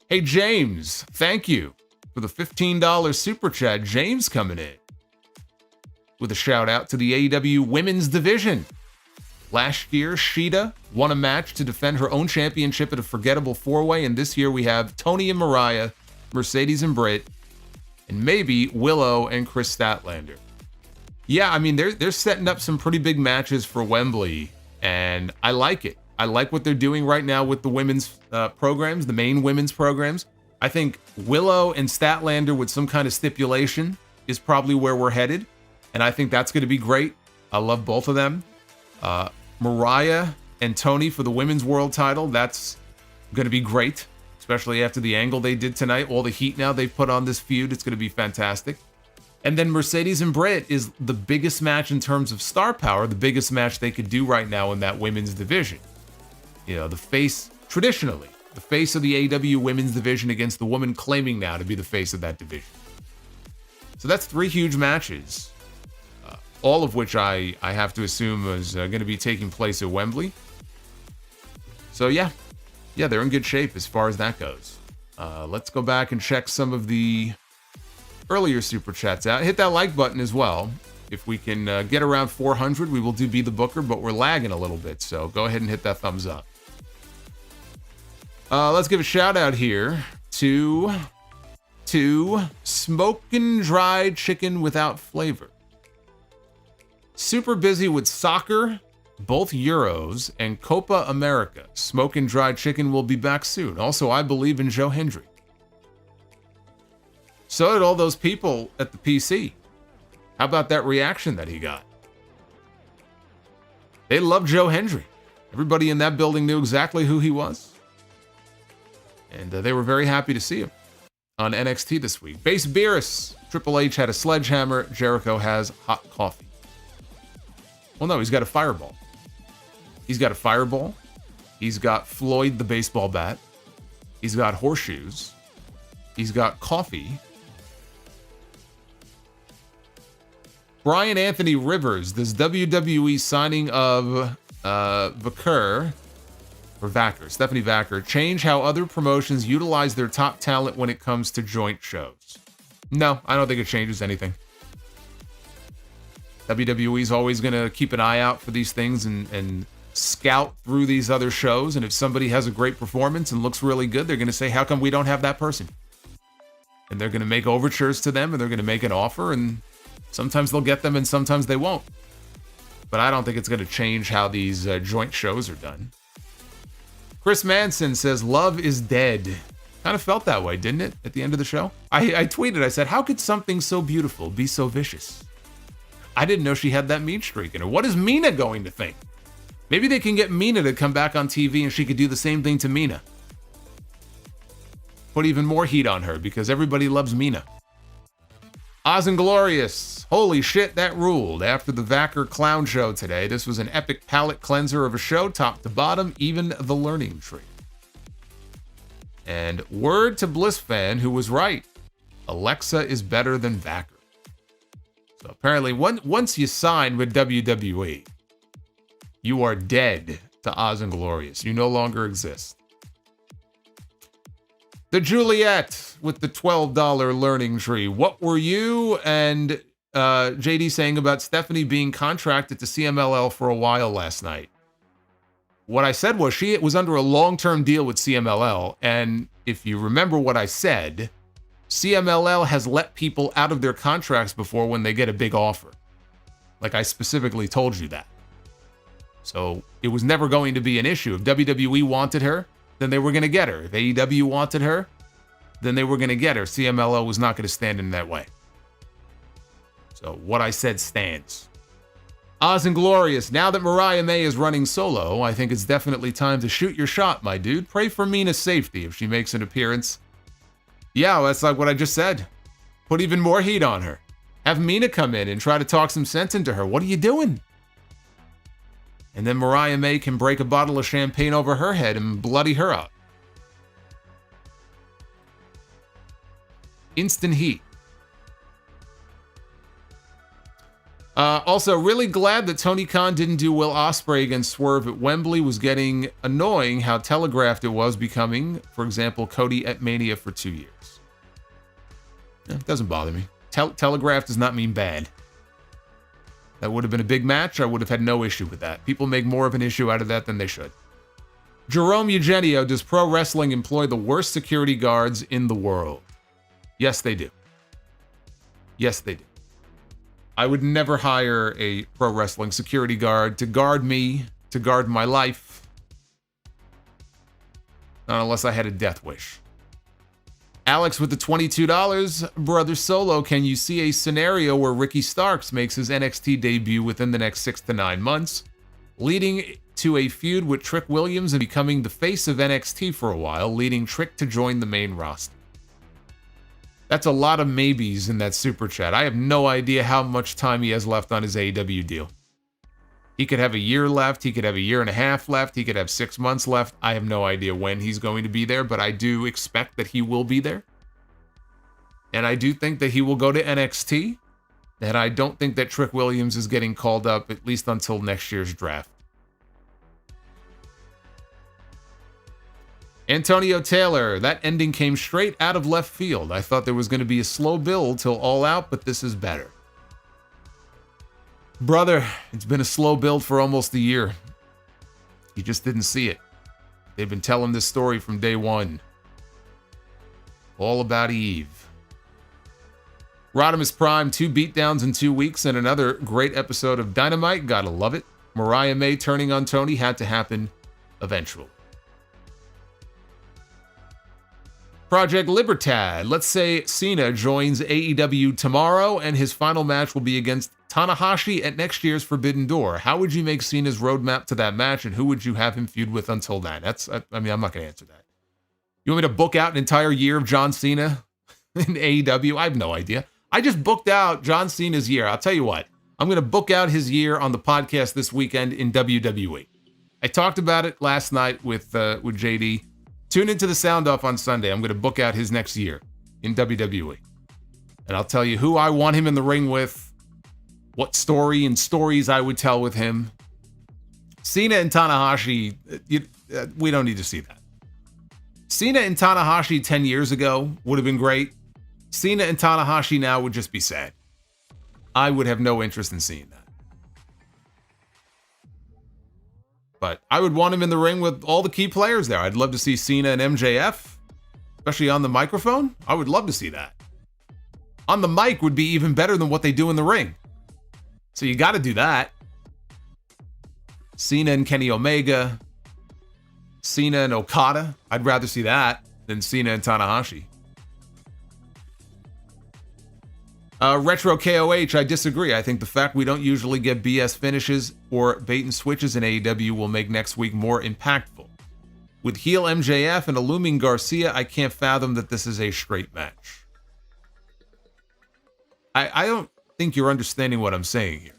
Hey, James, thank you for the $15 super chat. James coming in. with a shout out to the AEW Women's Division. Last year, Shida won a match to defend her own championship at a forgettable four-way, and this year we have Toni and Mariah, Mercedes and Britt, and maybe Willow and Chris Statlander. Yeah, I mean, they're setting up some pretty big matches for Wembley, and I like it. I like what they're doing right now with the women's programs, the main women's programs. I think Willow and Statlander with some kind of stipulation is probably where we're headed, and I think that's going to be great. I love both of them. Mariah and Toni for the women's world title, that's going to be great, especially after the angle they did tonight. All the heat now they've put on this feud, it's going to be fantastic. And then Mercedes and Britt is the biggest match in terms of star power, the biggest match they could do right now in that women's division. You know, the face, traditionally, the face of the AEW women's division against the woman claiming now to be the face of that division. So that's three huge matches. All of which I have to assume is going to be taking place at Wembley. So yeah, they're in good shape as far as that goes. Let's go back and check some of the earlier Super Chats out. Hit that like button as well. If we can get around 400, we will do Be the Booker, but we're lagging a little bit, so go ahead and hit that thumbs up. Let's give a shout out here to Smokin' Dried Chicken Without Flavor. Super busy with soccer, both Euros, and Copa America. Smokin' Dried Chicken will be back soon. Also, I believe in Joe Hendry. So did all those people at the PC. How about that reaction that he got? They loved Joe Hendry. Everybody in that building knew exactly who he was. And they were very happy to see him on NXT this week. Base Beerus. Triple H had a sledgehammer. Jericho has hot coffee. Well, no, he's got a fireball. He's got a fireball. He's got Floyd the baseball bat. He's got horseshoes. He's got coffee. Brian Anthony Rivers, this WWE signing of Stephanie Vacker, change how other promotions utilize their top talent when it comes to joint shows? No, I don't think it changes anything. WWE's always going to keep an eye out for these things and scout through these other shows. And if somebody has a great performance and looks really good, they're going to say, how come we don't have that person? And they're going to make overtures to them, and they're going to make an offer, and sometimes they'll get them and sometimes they won't. But I don't think it's going to change how these joint shows are done. Chris Manson says, love is dead. Kind of felt that way, didn't it, at the end of the show? I tweeted, I said, how could something so beautiful be so vicious? I didn't know she had that mean streak in her. What is Mina going to think? Maybe they can get Mina to come back on TV and she could do the same thing to Mina. Put even more heat on her because everybody loves Mina. Oz and Glorious. Holy shit, that ruled. After the Vacker clown show today, this was an epic palate cleanser of a show, top to bottom, even the learning tree. And word to Bliss fan, who was right. Alexa is better than Vacker. So apparently, once you sign with WWE, you are dead to Oz and Glorious. You no longer exist. The Juliet with the $12 learning tree. What were you and JD saying about Stephanie being contracted to CMLL for a while last night? What I said was she was under a long-term deal with CMLL, and if you remember what I said, CMLL has let people out of their contracts before when they get a big offer. Like I specifically told you that. So it was never going to be an issue. If WWE wanted her, then they were going to get her. If AEW wanted her, then they were going to get her. CMLL was not going to stand in that way. So what I said stands. Oz and Glorious, now that Mariah May is running solo, I think it's definitely time to shoot your shot, my dude. Pray for Mina's safety if she makes an appearance. Yeah, that's like what I just said. Put even more heat on her. Have Mina come in and try to talk some sense into her. What are you doing? And then Mariah May can break a bottle of champagne over her head and bloody her up. Instant heat. Also, really glad that Tony Khan didn't do Will Ospreay against Swerve at Wembley. Was getting annoying how telegraphed it was becoming. For example, Cody at Mania for 2 years. It doesn't bother me. Telegraphed does not mean bad. That would have been a big match. I would have had no issue with that. People make more of an issue out of that than they should. Jerome Eugenio, does pro wrestling employ the worst security guards in the world? Yes, they do. Yes, they do. I would never hire a pro wrestling security guard to guard me, to guard my life. Not unless I had a death wish. Alex with the $22. Brother Solo, can you see a scenario where Ricky Starks makes his NXT debut within the next 6 to 9 months, leading to a feud with Trick Williams and becoming the face of NXT for a while, leading Trick to join the main roster? That's a lot of maybes in that super chat. I have no idea how much time he has left on his AEW deal. He could have a year left. He could have a year and a half left. He could have 6 months left. I have no idea when he's going to be there, but I do expect that he will be there. And I do think that he will go to NXT. And I don't think that Trick Williams is getting called up, at least until next year's draft. Antonio Taylor, that ending came straight out of left field. I thought there was going to be a slow build till All Out, but this is better. Brother, it's been a slow build for almost a year. You just didn't see it. They've been telling this story from day one. All about Eve. Rodimus Prime, 2 beatdowns in 2 weeks and another great episode of Dynamite. Gotta love it. Mariah May turning on Toni had to happen eventually. Project Libertad. Let's say Cena joins AEW tomorrow and his final match will be against Tanahashi at next year's Forbidden Door. How would you make Cena's roadmap to that match and who would you have him feud with until then? I'm not going to answer that. You want me to book out an entire year of John Cena in AEW? I have no idea. I just booked out John Cena's year. I'll tell you what. I'm going to book out his year on the podcast this weekend in WWE. I talked about it last night with JD. Tune into the Sound Off on Sunday. I'm going to book out his next year in WWE. And I'll tell you who I want him in the ring with, what story and stories I would tell with him. Cena and Tanahashi, we don't need to see that. Cena and Tanahashi 10 years ago would have been great. Cena and Tanahashi now would just be sad. I would have no interest in seeing that. But I would want him in the ring with all the key players there. I'd love to see Cena and MJF, especially on the microphone. I would love to see that. On the mic would be even better than what they do in the ring. So you got to do that. Cena and Kenny Omega. Cena and Okada. I'd rather see that than Cena and Tanahashi. Retro KOH, I disagree. I think the fact we don't usually get BS finishes or bait and switches in AEW will make next week more impactful. With heel MJF and a looming Garcia, I can't fathom that this is a straight match. I don't think you're understanding what I'm saying here.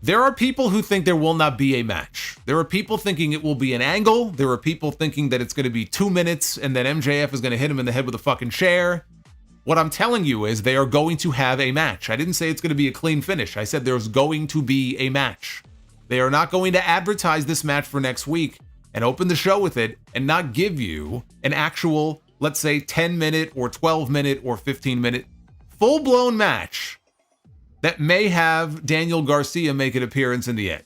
There are people who think there will not be a match. There are people thinking it will be an angle. There are people thinking that it's going to be 2 minutes and that MJF is going to hit him in the head with a fucking chair. What I'm telling you is they are going to have a match. I didn't say it's going to be a clean finish. I said there's going to be a match. They are not going to advertise this match for next week and open the show with it and not give you an actual, let's say, 10-minute or 12-minute or 15-minute full-blown match that may have Daniel Garcia make an appearance in the end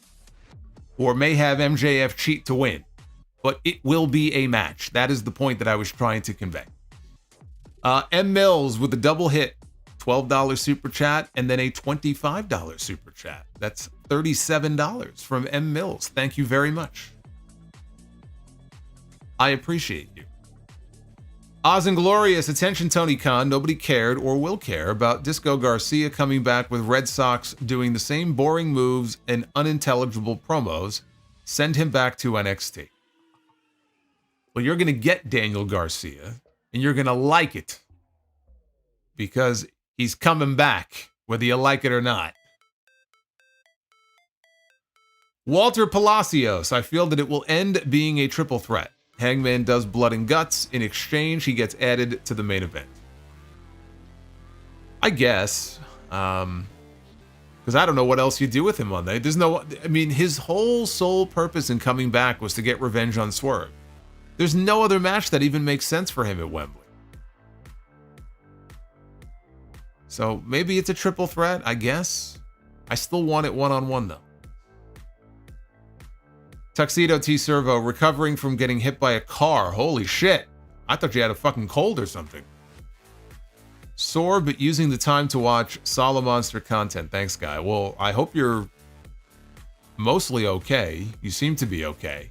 or may have MJF cheat to win. But it will be a match. That is the point that I was trying to convey. M. Mills with a double hit, $12 super chat, and then a $25 super chat. That's $37 from M. Mills. Thank you very much. I appreciate you. Oz and Glorious, attention Tony Khan. Nobody cared or will care about Disco Garcia coming back with Red Sox doing the same boring moves and unintelligible promos. Send him back to NXT. Well, you're going to get Daniel Garcia. And you're going to like it because he's coming back, whether you like it or not. Walter Palacios, I feel that it will end being a triple threat. Hangman does blood and guts. In exchange, he gets added to the main event. I guess. Because I don't know what else you do with him on that. His whole sole purpose in coming back was to get revenge on Swerve. There's no other match that even makes sense for him at Wembley. So maybe it's a triple threat, I guess. I still want it one-on-one, though. Tuxedo T Servo, recovering from getting hit by a car. Holy shit. I thought you had a fucking cold or something. Sore, but using the time to watch Solomonster content. Thanks, guy. Well, I hope you're mostly okay. You seem to be okay.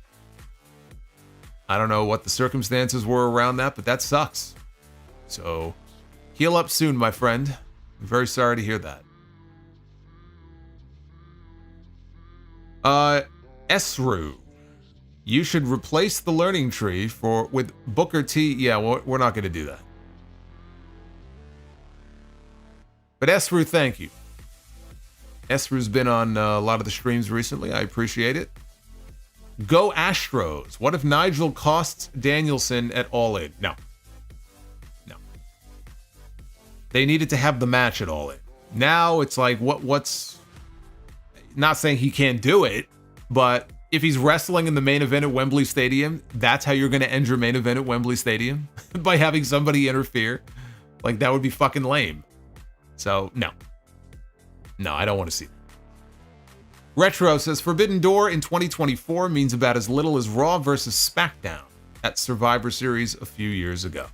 I don't know what the circumstances were around that, but that sucks. So, heal up soon, my friend. I'm very sorry to hear that. Esru. You should replace the learning tree with Booker T. Yeah, we're not going to do that. But Esru, thank you. Esru's been on a lot of the streams recently. I appreciate it. Go Astros. What if Nigel costs Danielson at All In? No. No. They needed to have the match at All In. Now it's like, what's... Not saying he can't do it, but if he's wrestling in the main event at Wembley Stadium, that's how you're going to end your main event at Wembley Stadium? By having somebody interfere? Like, that would be fucking lame. So, no. No, I don't want to see that. Retro says, Forbidden Door in 2024 means about as little as Raw versus SmackDown at Survivor Series a few years ago.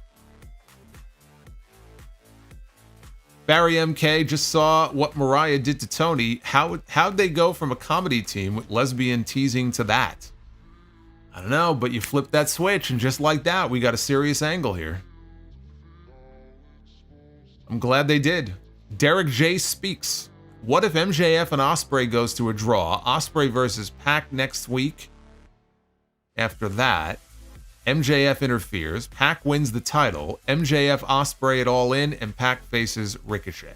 Barry MK just saw what Mariah did to Toni. How'd they go from a comedy team with lesbian teasing to that? I don't know, but you flip that switch and just like that, we got a serious angle here. I'm glad they did. Derek J speaks. What if MJF and Ospreay goes to a draw? Ospreay versus Pac next week. After that, MJF interferes. Pac wins the title. MJF Ospreay at All In, and Pac faces Ricochet.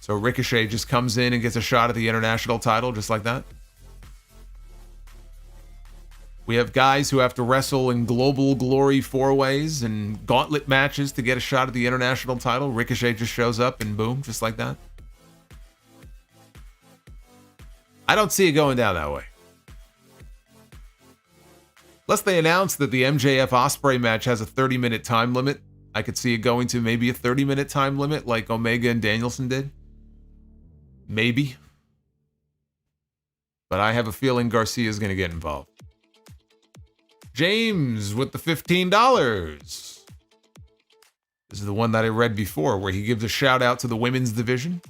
So Ricochet just comes in and gets a shot at the international title, just like that. We have guys who have to wrestle in Global Glory 4-ways and gauntlet matches to get a shot at the international title. Ricochet just shows up and boom, just like that. I don't see it going down that way. Unless they announce that the MJF Ospreay match has a 30-minute time limit, I could see it going to maybe a 30-minute time limit like Omega and Danielson did. Maybe. But I have a feeling Garcia's going to get involved. James with the $15. This is the one that I read before where he gives a shout out to the women's division.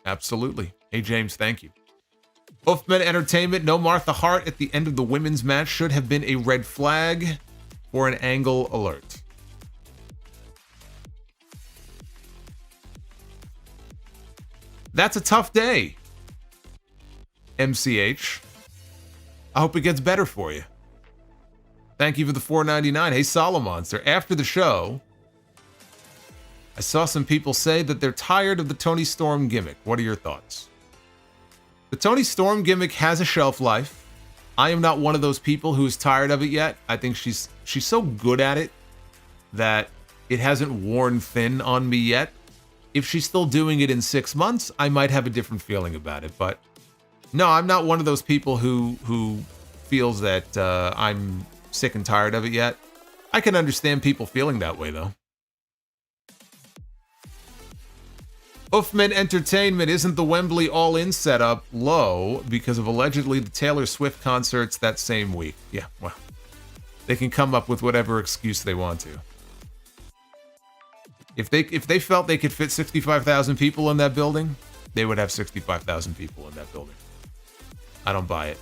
Absolutely. Hey, James, thank you. Uffman Entertainment, no Martha Hart at the end of the women's match should have been a red flag or an angle alert. That's a tough day, MCH. I hope it gets better for you. Thank you for the $4.99. Hey, Solomonster. After the show, I saw some people say that they're tired of the Toni Storm gimmick. What are your thoughts? The Toni Storm gimmick has a shelf life. I am not one of those people who is tired of it yet. I think she's so good at it that it hasn't worn thin on me yet. If she's still doing it in 6 months, I might have a different feeling about it. But no, I'm not one of those people who feels that I'm sick and tired of it yet. I can understand people feeling that way, though. Uffman Entertainment, isn't the Wembley All-In setup low because of allegedly the Taylor Swift concerts that same week? Yeah, well, they can come up with whatever excuse they want to. If they felt they could fit 65,000 people in that building, they would have 65,000 people in that building. I don't buy it.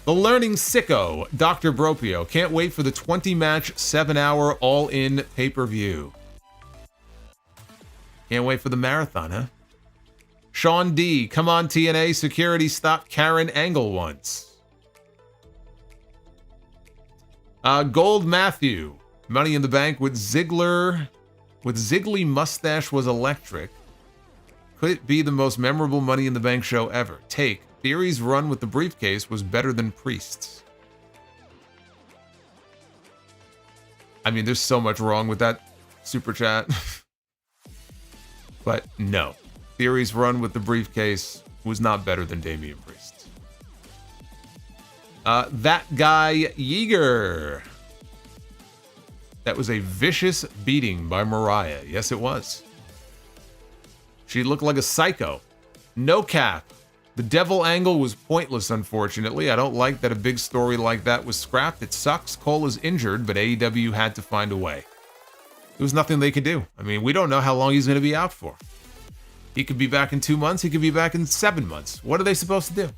The Learning Sicko, Dr. Bropio. Can't wait for the 20-match, 7-hour all-in pay-per-view. Can't wait for the marathon, huh? Sean D, come on TNA, security stop Karen Angle once. Gold Matthew, Money in the Bank with Ziggler, with Ziggly mustache was electric. Could it be the most memorable Money in the Bank show ever? Take. Theory's run with the briefcase was better than Priest's. I mean, there's so much wrong with that super chat. But no. Theory's run with the briefcase was not better than Damian Priest. That guy, Yeager. That was a vicious beating by Mariah. Yes, it was. She looked like a psycho. No cap. The devil angle was pointless, unfortunately. I don't like that a big story like that was scrapped. It sucks. Cole is injured, but AEW had to find a way. There was nothing they could do. I mean, we don't know how long he's going to be out for. He could be back in 2 months. He could be back in 7 months. What are they supposed to do?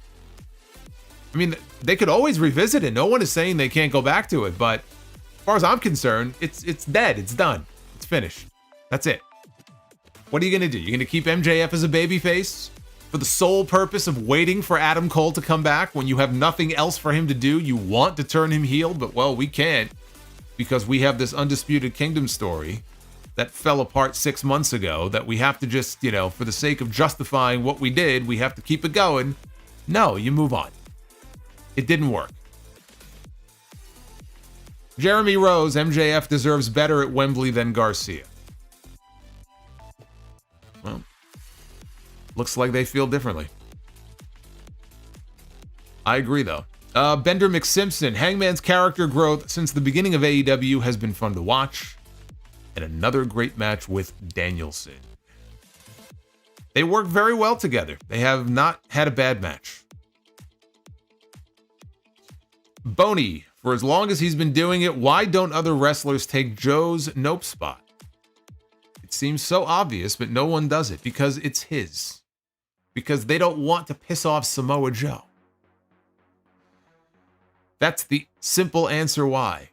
I mean, they could always revisit it. No one is saying they can't go back to it, but as far as I'm concerned, it's dead. It's done. It's finished. That's it. What are you going to do? You're going to keep MJF as a babyface for the sole purpose of waiting for Adam Cole to come back when you have nothing else for him to do? You want to turn him heel, but well, we can't because we have this Undisputed Kingdom story that fell apart 6 months ago that we have to just, for the sake of justifying what we did, we have to keep it going. No, you move on. It didn't work. Jeremy Rose, MJF deserves better at Wembley than Garcia. Well, looks like they feel differently. I agree, though. Bender McSimpson, Hangman's character growth since the beginning of AEW has been fun to watch. And another great match with Danielson. They work very well together. They have not had a bad match. Boney, for as long as he's been doing it, why don't other wrestlers take Joe's nope spot? It seems so obvious, but no one does it because it's his. Because they don't want to piss off Samoa Joe. That's the simple answer why.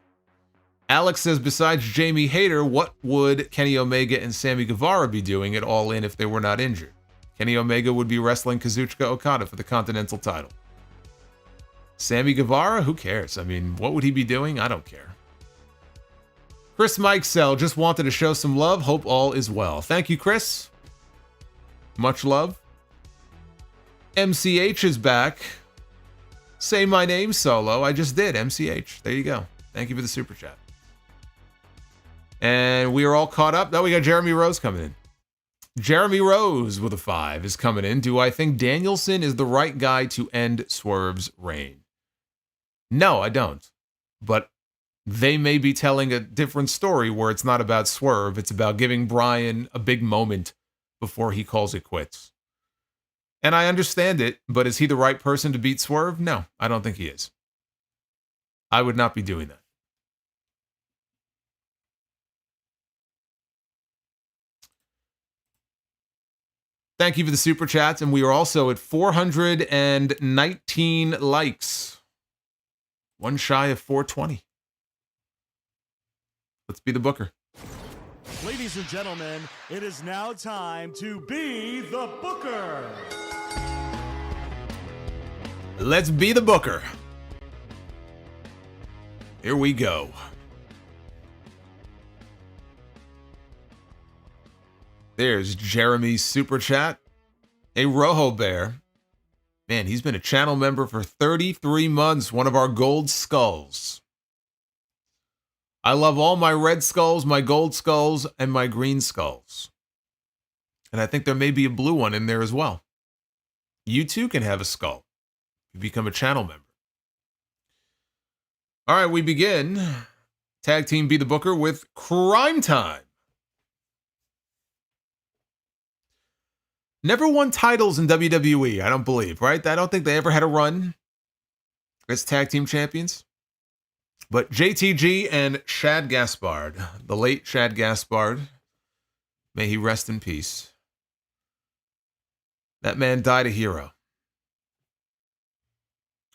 Alex says, besides Jamie Hayter, what would Kenny Omega and Sammy Guevara be doing at All In if they were not injured? Kenny Omega would be wrestling Kazuchika Okada for the Continental title. Sammy Guevara? Who cares? I mean, what would he be doing? I don't care. Chris Mikesell just wanted to show some love. Hope all is well. Thank you, Chris. Much love. MCH is back. Say my name, Solo. I just did. MCH. There you go. Thank you for the super chat. And we are all caught up. Now we got Jeremy Rose coming in. Jeremy Rose with a 5 is coming in. Do I think Danielson is the right guy to end Swerve's reign? No, I don't. But they may be telling a different story where it's not about Swerve. It's about giving Bryan a big moment before he calls it quits. And I understand it, but is he the right person to beat Swerve? No, I don't think he is. I would not be doing that. Thank you for the super chats, and we are also at 419 likes. One shy of 420. Let's be the booker. Ladies and gentlemen, it is now time to be the booker. Let's be the booker. Here we go. There's Jeremy's super chat. A Rojo Bear. Man, he's been a channel member for 33 months. One of our gold skulls. I love all my red skulls, my gold skulls, and my green skulls. And I think there may be a blue one in there as well. You too can have a skull. You become a channel member. All right, we begin. Tag team Be the Booker with Crime Time. Never won titles in WWE, I don't believe, right? I don't think they ever had a run as tag team champions. But JTG and Shad Gaspard, the late Shad Gaspard, may he rest in peace. That man died a hero.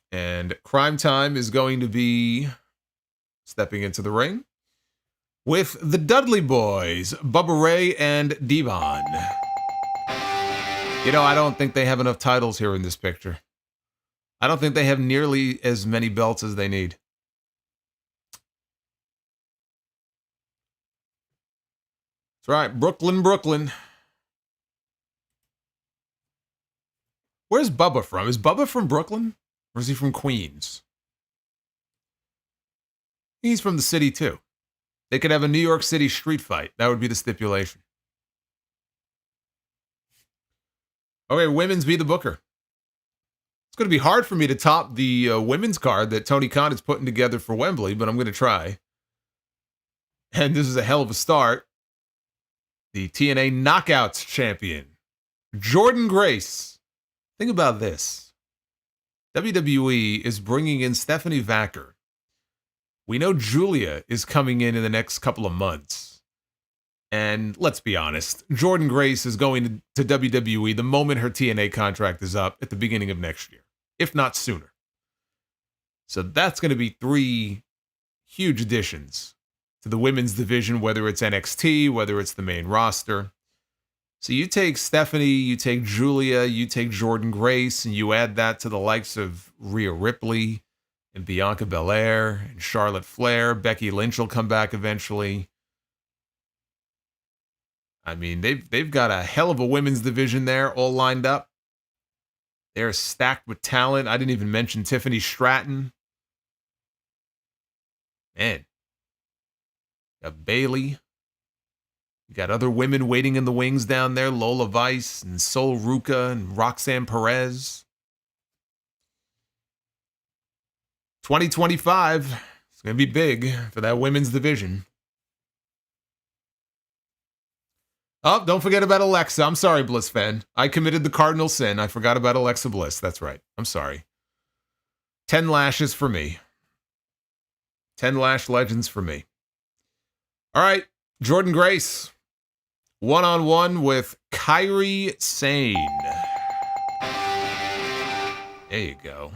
And Crime Time is going to be stepping into the ring with the Dudley Boys, Bubba Ray and Devon. You know, I don't think they have enough titles here in this picture. I don't think they have nearly as many belts as they need. That's right, Brooklyn, Brooklyn. Where's Bubba from? Is Bubba from Brooklyn? Or is he from Queens? He's from the city, too. They could have a New York City street fight. That would be the stipulation. Okay, women's Be the Booker. It's going to be hard for me to top the women's card that Tony Khan is putting together for Wembley, but I'm going to try. And this is a hell of a start. The TNA Knockouts champion, Jordan Grace. Think about this. WWE is bringing in Stephanie Vacker. We know Julia is coming in the next couple of months. And let's be honest, Jordan Grace is going to WWE the moment her TNA contract is up at the beginning of next year, if not sooner. So that's going to be 3 huge additions to the women's division, whether it's NXT, whether it's the main roster. So you take Stephanie, you take Julia, you take Jordan Grace, and you add that to the likes of Rhea Ripley and Bianca Belair and Charlotte Flair. Becky Lynch will come back eventually. I mean, they've got a hell of a women's division there all lined up. They're stacked with talent. I didn't even mention Tiffany Stratton. Man. You got Bayley. You got other women waiting in the wings down there. Lola Vice and Sol Ruca and Roxanne Perez. 2025. It's going to be big for that women's division. Oh, don't forget about Alexa. I'm sorry, Bliss fan. I committed the cardinal sin. I forgot about Alexa Bliss. That's right. I'm sorry. 10 lashes for me. 10 lash legends for me. All right. Jordan Grace. One-on-one with Kairi Sane. There you go.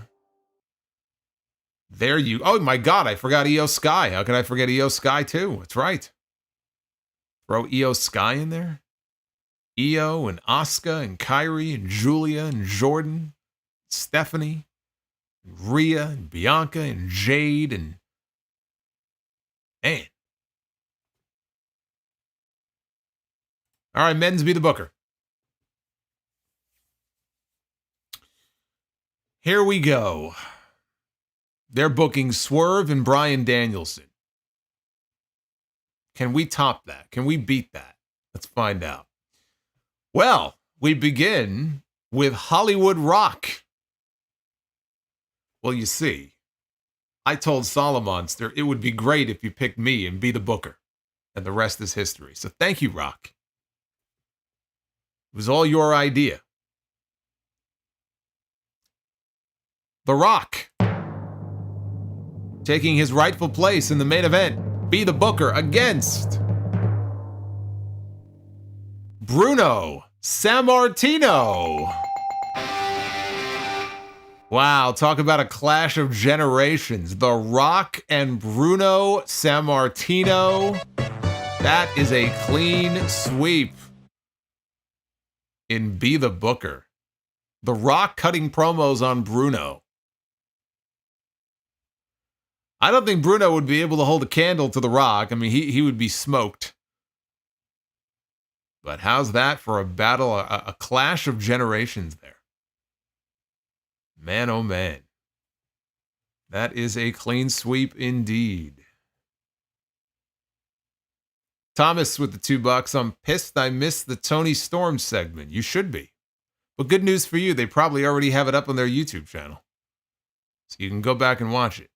There you... Oh, my God. I forgot Io Sky. How can I forget Io Sky, too? That's right. Throw Io Sky in there. Io and Asuka and Kairi and Julia and Jordan, Stephanie, and Rhea and Bianca and Jade and... Man. All right, men's Be the Booker. Here we go. They're booking Swerve and Bryan Danielson. Can we top that? Can we beat that? Let's find out. Well, we begin with Hollywood Rock. Well, you see, I told Solomonster it would be great if you picked me and Be the Booker. And the rest is history. So thank you, Rock. It was all your idea. The Rock, taking his rightful place in the main event. Be the Booker against Bruno Sammartino. Wow, talk about a clash of generations. The Rock and Bruno Sammartino. That is a clean sweep in Be the Booker. The Rock cutting promos on Bruno. I don't think Bruno would be able to hold a candle to The Rock. I mean, he would be smoked. But how's that for a battle, a clash of generations there? Man, oh man. That is a clean sweep indeed. Thomas with the $2. I'm pissed I missed the Toni Storm segment. You should be. But good news for you, they probably already have it up on their YouTube channel. So you can go back and watch it.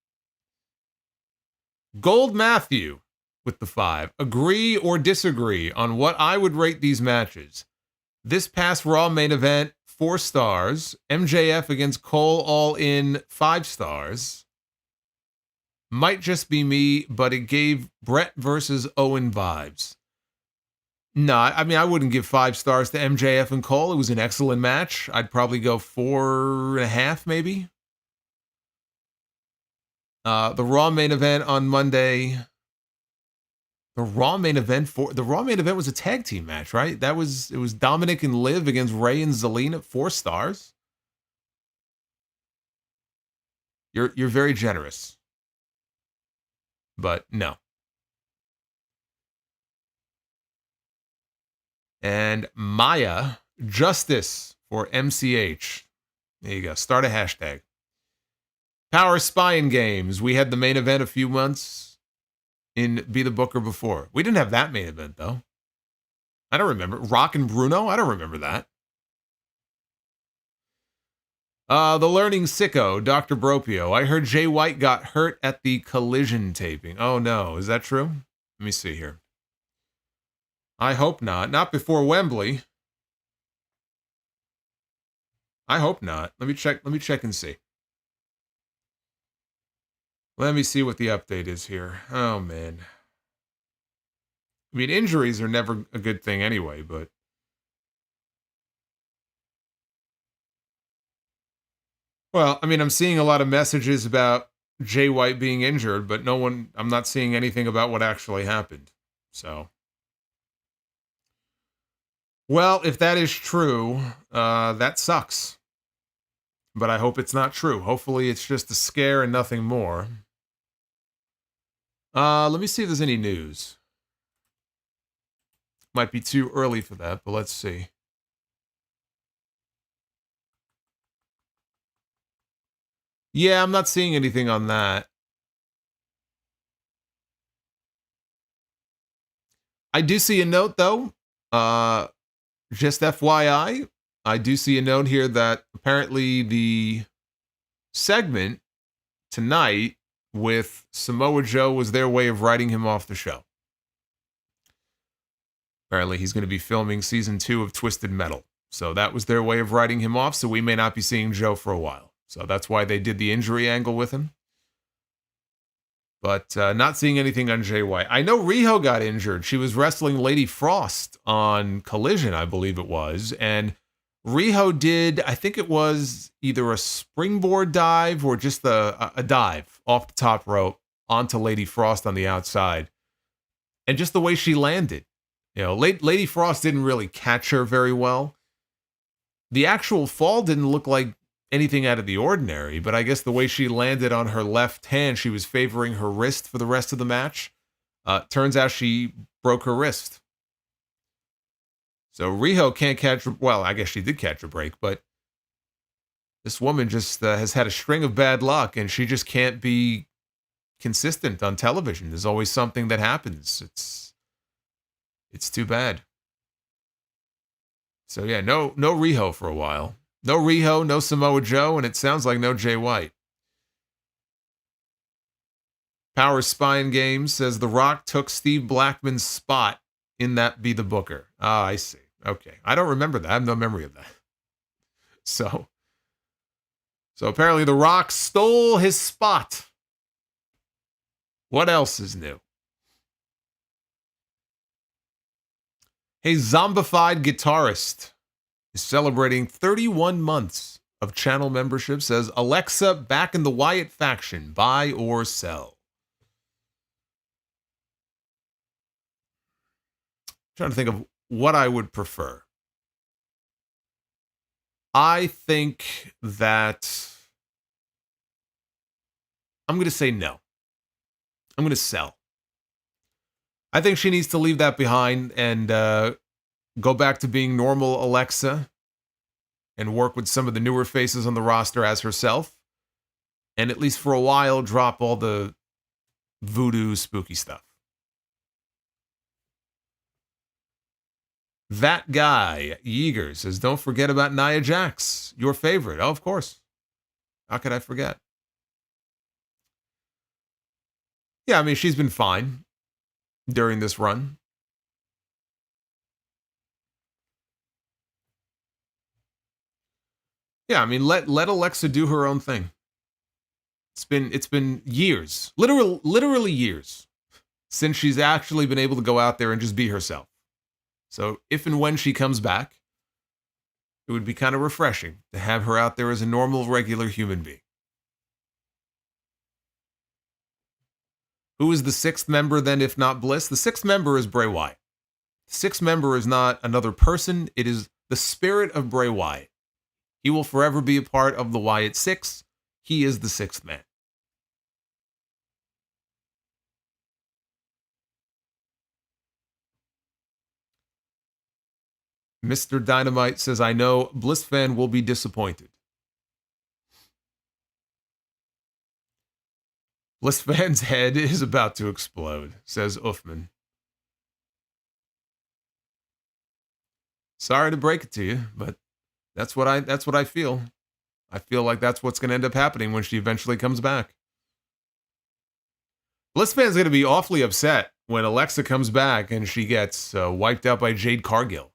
Gold Matthew with the 5. Agree or disagree on what I would rate these matches. This past Raw main event, 4 stars. MJF against Cole All In, 5 stars. Might just be me, but it gave Brett versus Owen vibes. No, I mean, I wouldn't give 5 stars to MJF and Cole. It was an excellent match. I'd probably go 4.5, maybe. The Raw main event on Monday. The Raw main event was a tag team match, right? It was Dominic and Liv against Ray and Zelina at 4 stars. You're very generous. But no. And Maya Justice for MCH. There you go. Start a hashtag. Power Spying Games. We had the main event a few months in Be the Booker before. We didn't have that main event, though. I don't remember. Rock and Bruno? I don't remember that. The Learning Sicko, Dr. Bropio. I heard Jay White got hurt at the Collision taping. Oh, no. Is that true? Let me see here. I hope not. Not before Wembley. I hope not. Let me check and see. Let me see what the update is here. Oh, man. I mean, injuries are never a good thing anyway, but... Well, I mean, I'm seeing a lot of messages about Jay White being injured, but I'm not seeing anything about what actually happened. So... Well, if that is true, that sucks. But I hope it's not true. Hopefully it's just a scare and nothing more. Let me see if there's any news. Might be too early for that, but let's see. Yeah, I'm not seeing anything on that. I do see a note, though. Just FYI, I do see a note here that apparently the segment tonight with Samoa Joe was their way of writing him off the show. Apparently he's going to be filming season 2 of Twisted Metal. So that was their way of writing him off, so we may not be seeing Joe for a while. So that's why they did the injury angle with him. But not seeing anything on Jay White. I know Riho got injured. She was wrestling Lady Frost on Collision, I believe it was. And Riho did, I think it was either a springboard dive or just a dive off the top rope onto Lady Frost on the outside. And just the way she landed. You know, Lady Frost didn't really catch her very well. The actual fall didn't look like anything out of the ordinary, but I guess the way she landed on her left hand, she was favoring her wrist for the rest of the match. Turns out she broke her wrist. So Riho can't catch, well, I guess she did catch a break, but this woman just has had a string of bad luck, and she just can't be consistent on television. There's always something that happens. It's too bad. So yeah, no Riho for a while. No Riho, no Samoa Joe, and it sounds like no Jay White. Power Spine Games says The Rock took Steve Blackman's spot in that Be the Booker. Ah, I see. Okay. I don't remember that. I have no memory of that. So apparently The Rock stole his spot. What else is new? A zombified guitarist is celebrating 31 months of channel membership, says Alexa back in the Wyatt faction, buy or sell. Trying to think of what I would prefer. I think that I'm going to say no. I'm going to sell. I think she needs to leave that behind and go back to being normal Alexa and work with some of the newer faces on the roster as herself. And at least for a while, drop all the voodoo spooky stuff. That guy, Yeager, says, don't forget about Nia Jax, your favorite. Oh, of course. How could I forget? Yeah, I mean, she's been fine during this run. Yeah, I mean, let Alexa do her own thing. It's been years, literally years, since she's actually been able to go out there and just be herself. So if and when she comes back, it would be kind of refreshing to have her out there as a normal, regular human being. Who is the sixth member then, if not Bliss? The sixth member is Bray Wyatt. The sixth member is not another person. It is the spirit of Bray Wyatt. He will forever be a part of the Wyatt Six. He is the sixth man. Mr. Dynamite says, I know Bliss fan will be disappointed. Bliss fan's head is about to explode, says Uffman. Sorry to break it to you, but that's what I feel. I feel like that's what's going to end up happening when she eventually comes back. Bliss fan's going to be awfully upset when Alexa comes back and she gets wiped out by Jade Cargill.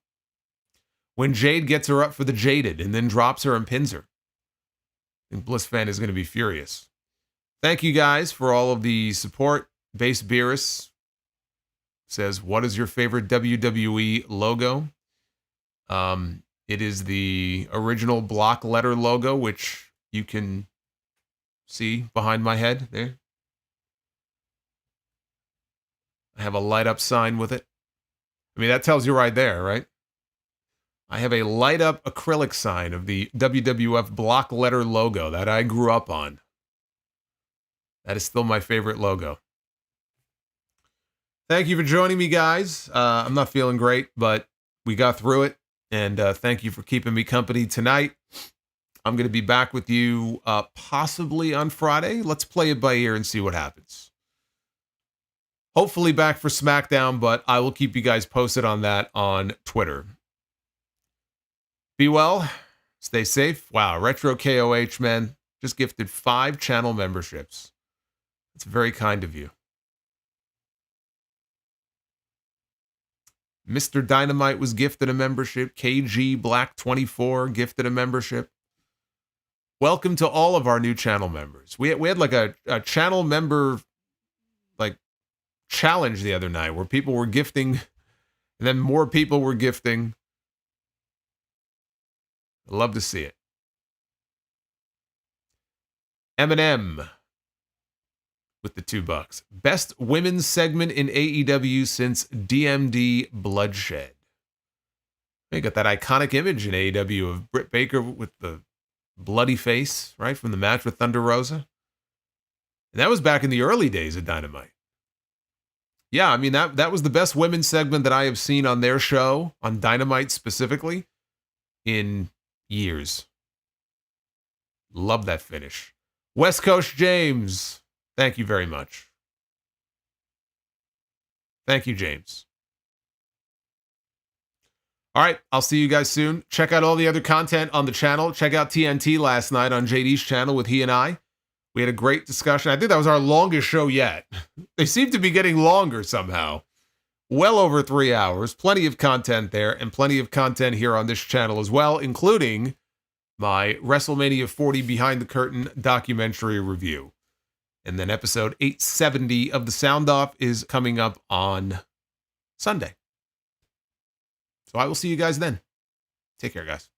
when Jade gets her up for the Jaded and then drops her and pins her. I think Bliss fan is going to be furious. Thank you guys for all of the support. Base Beerus says, what is your favorite WWE logo? It is the original block letter logo, which you can see behind my head there. I have a light up sign with it. I mean, that tells you right there, right? I have a light up acrylic sign of the WWF block letter logo that I grew up on. That is still my favorite logo. Thank you for joining me, guys. I'm not feeling great, but we got through it. And thank you for keeping me company tonight. I'm going to be back with you possibly on Friday. Let's play it by ear and see what happens. Hopefully back for SmackDown, but I will keep you guys posted on that on Twitter. Be well. Stay safe. Wow, Retro KOH, man, just gifted 5 channel memberships. It's very kind of you. Mr. Dynamite was gifted a membership. KG Black 24 gifted a membership. Welcome to all of our new channel members. We had like a channel member like challenge the other night where people were gifting, and then more people were gifting. I'd love to see it. Eminem with the $2. Best women's segment in AEW since DMD Bloodshed. They got that iconic image in AEW of Britt Baker with the bloody face, right, from the match with Thunder Rosa. And that was back in the early days of Dynamite. Yeah, I mean, that was the best women's segment that I have seen on their show, on Dynamite specifically, in years. Love that finish. West Coast James, thank you very much. Thank you, James. All right, I'll see you guys soon. Check out all the other content on the channel. Check out TNT last night on JD's channel with he and I. We had a great discussion. I think that was our longest show yet. They seem to be getting longer somehow. Well over 3 hours. Plenty of content there, and plenty of content here on this channel as well, including my WrestleMania 40 Behind the Curtain documentary review. And then episode 870 of The Sound Off is coming up on Sunday. So I will see you guys then. Take care, guys.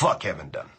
fuck Kevin Dunn.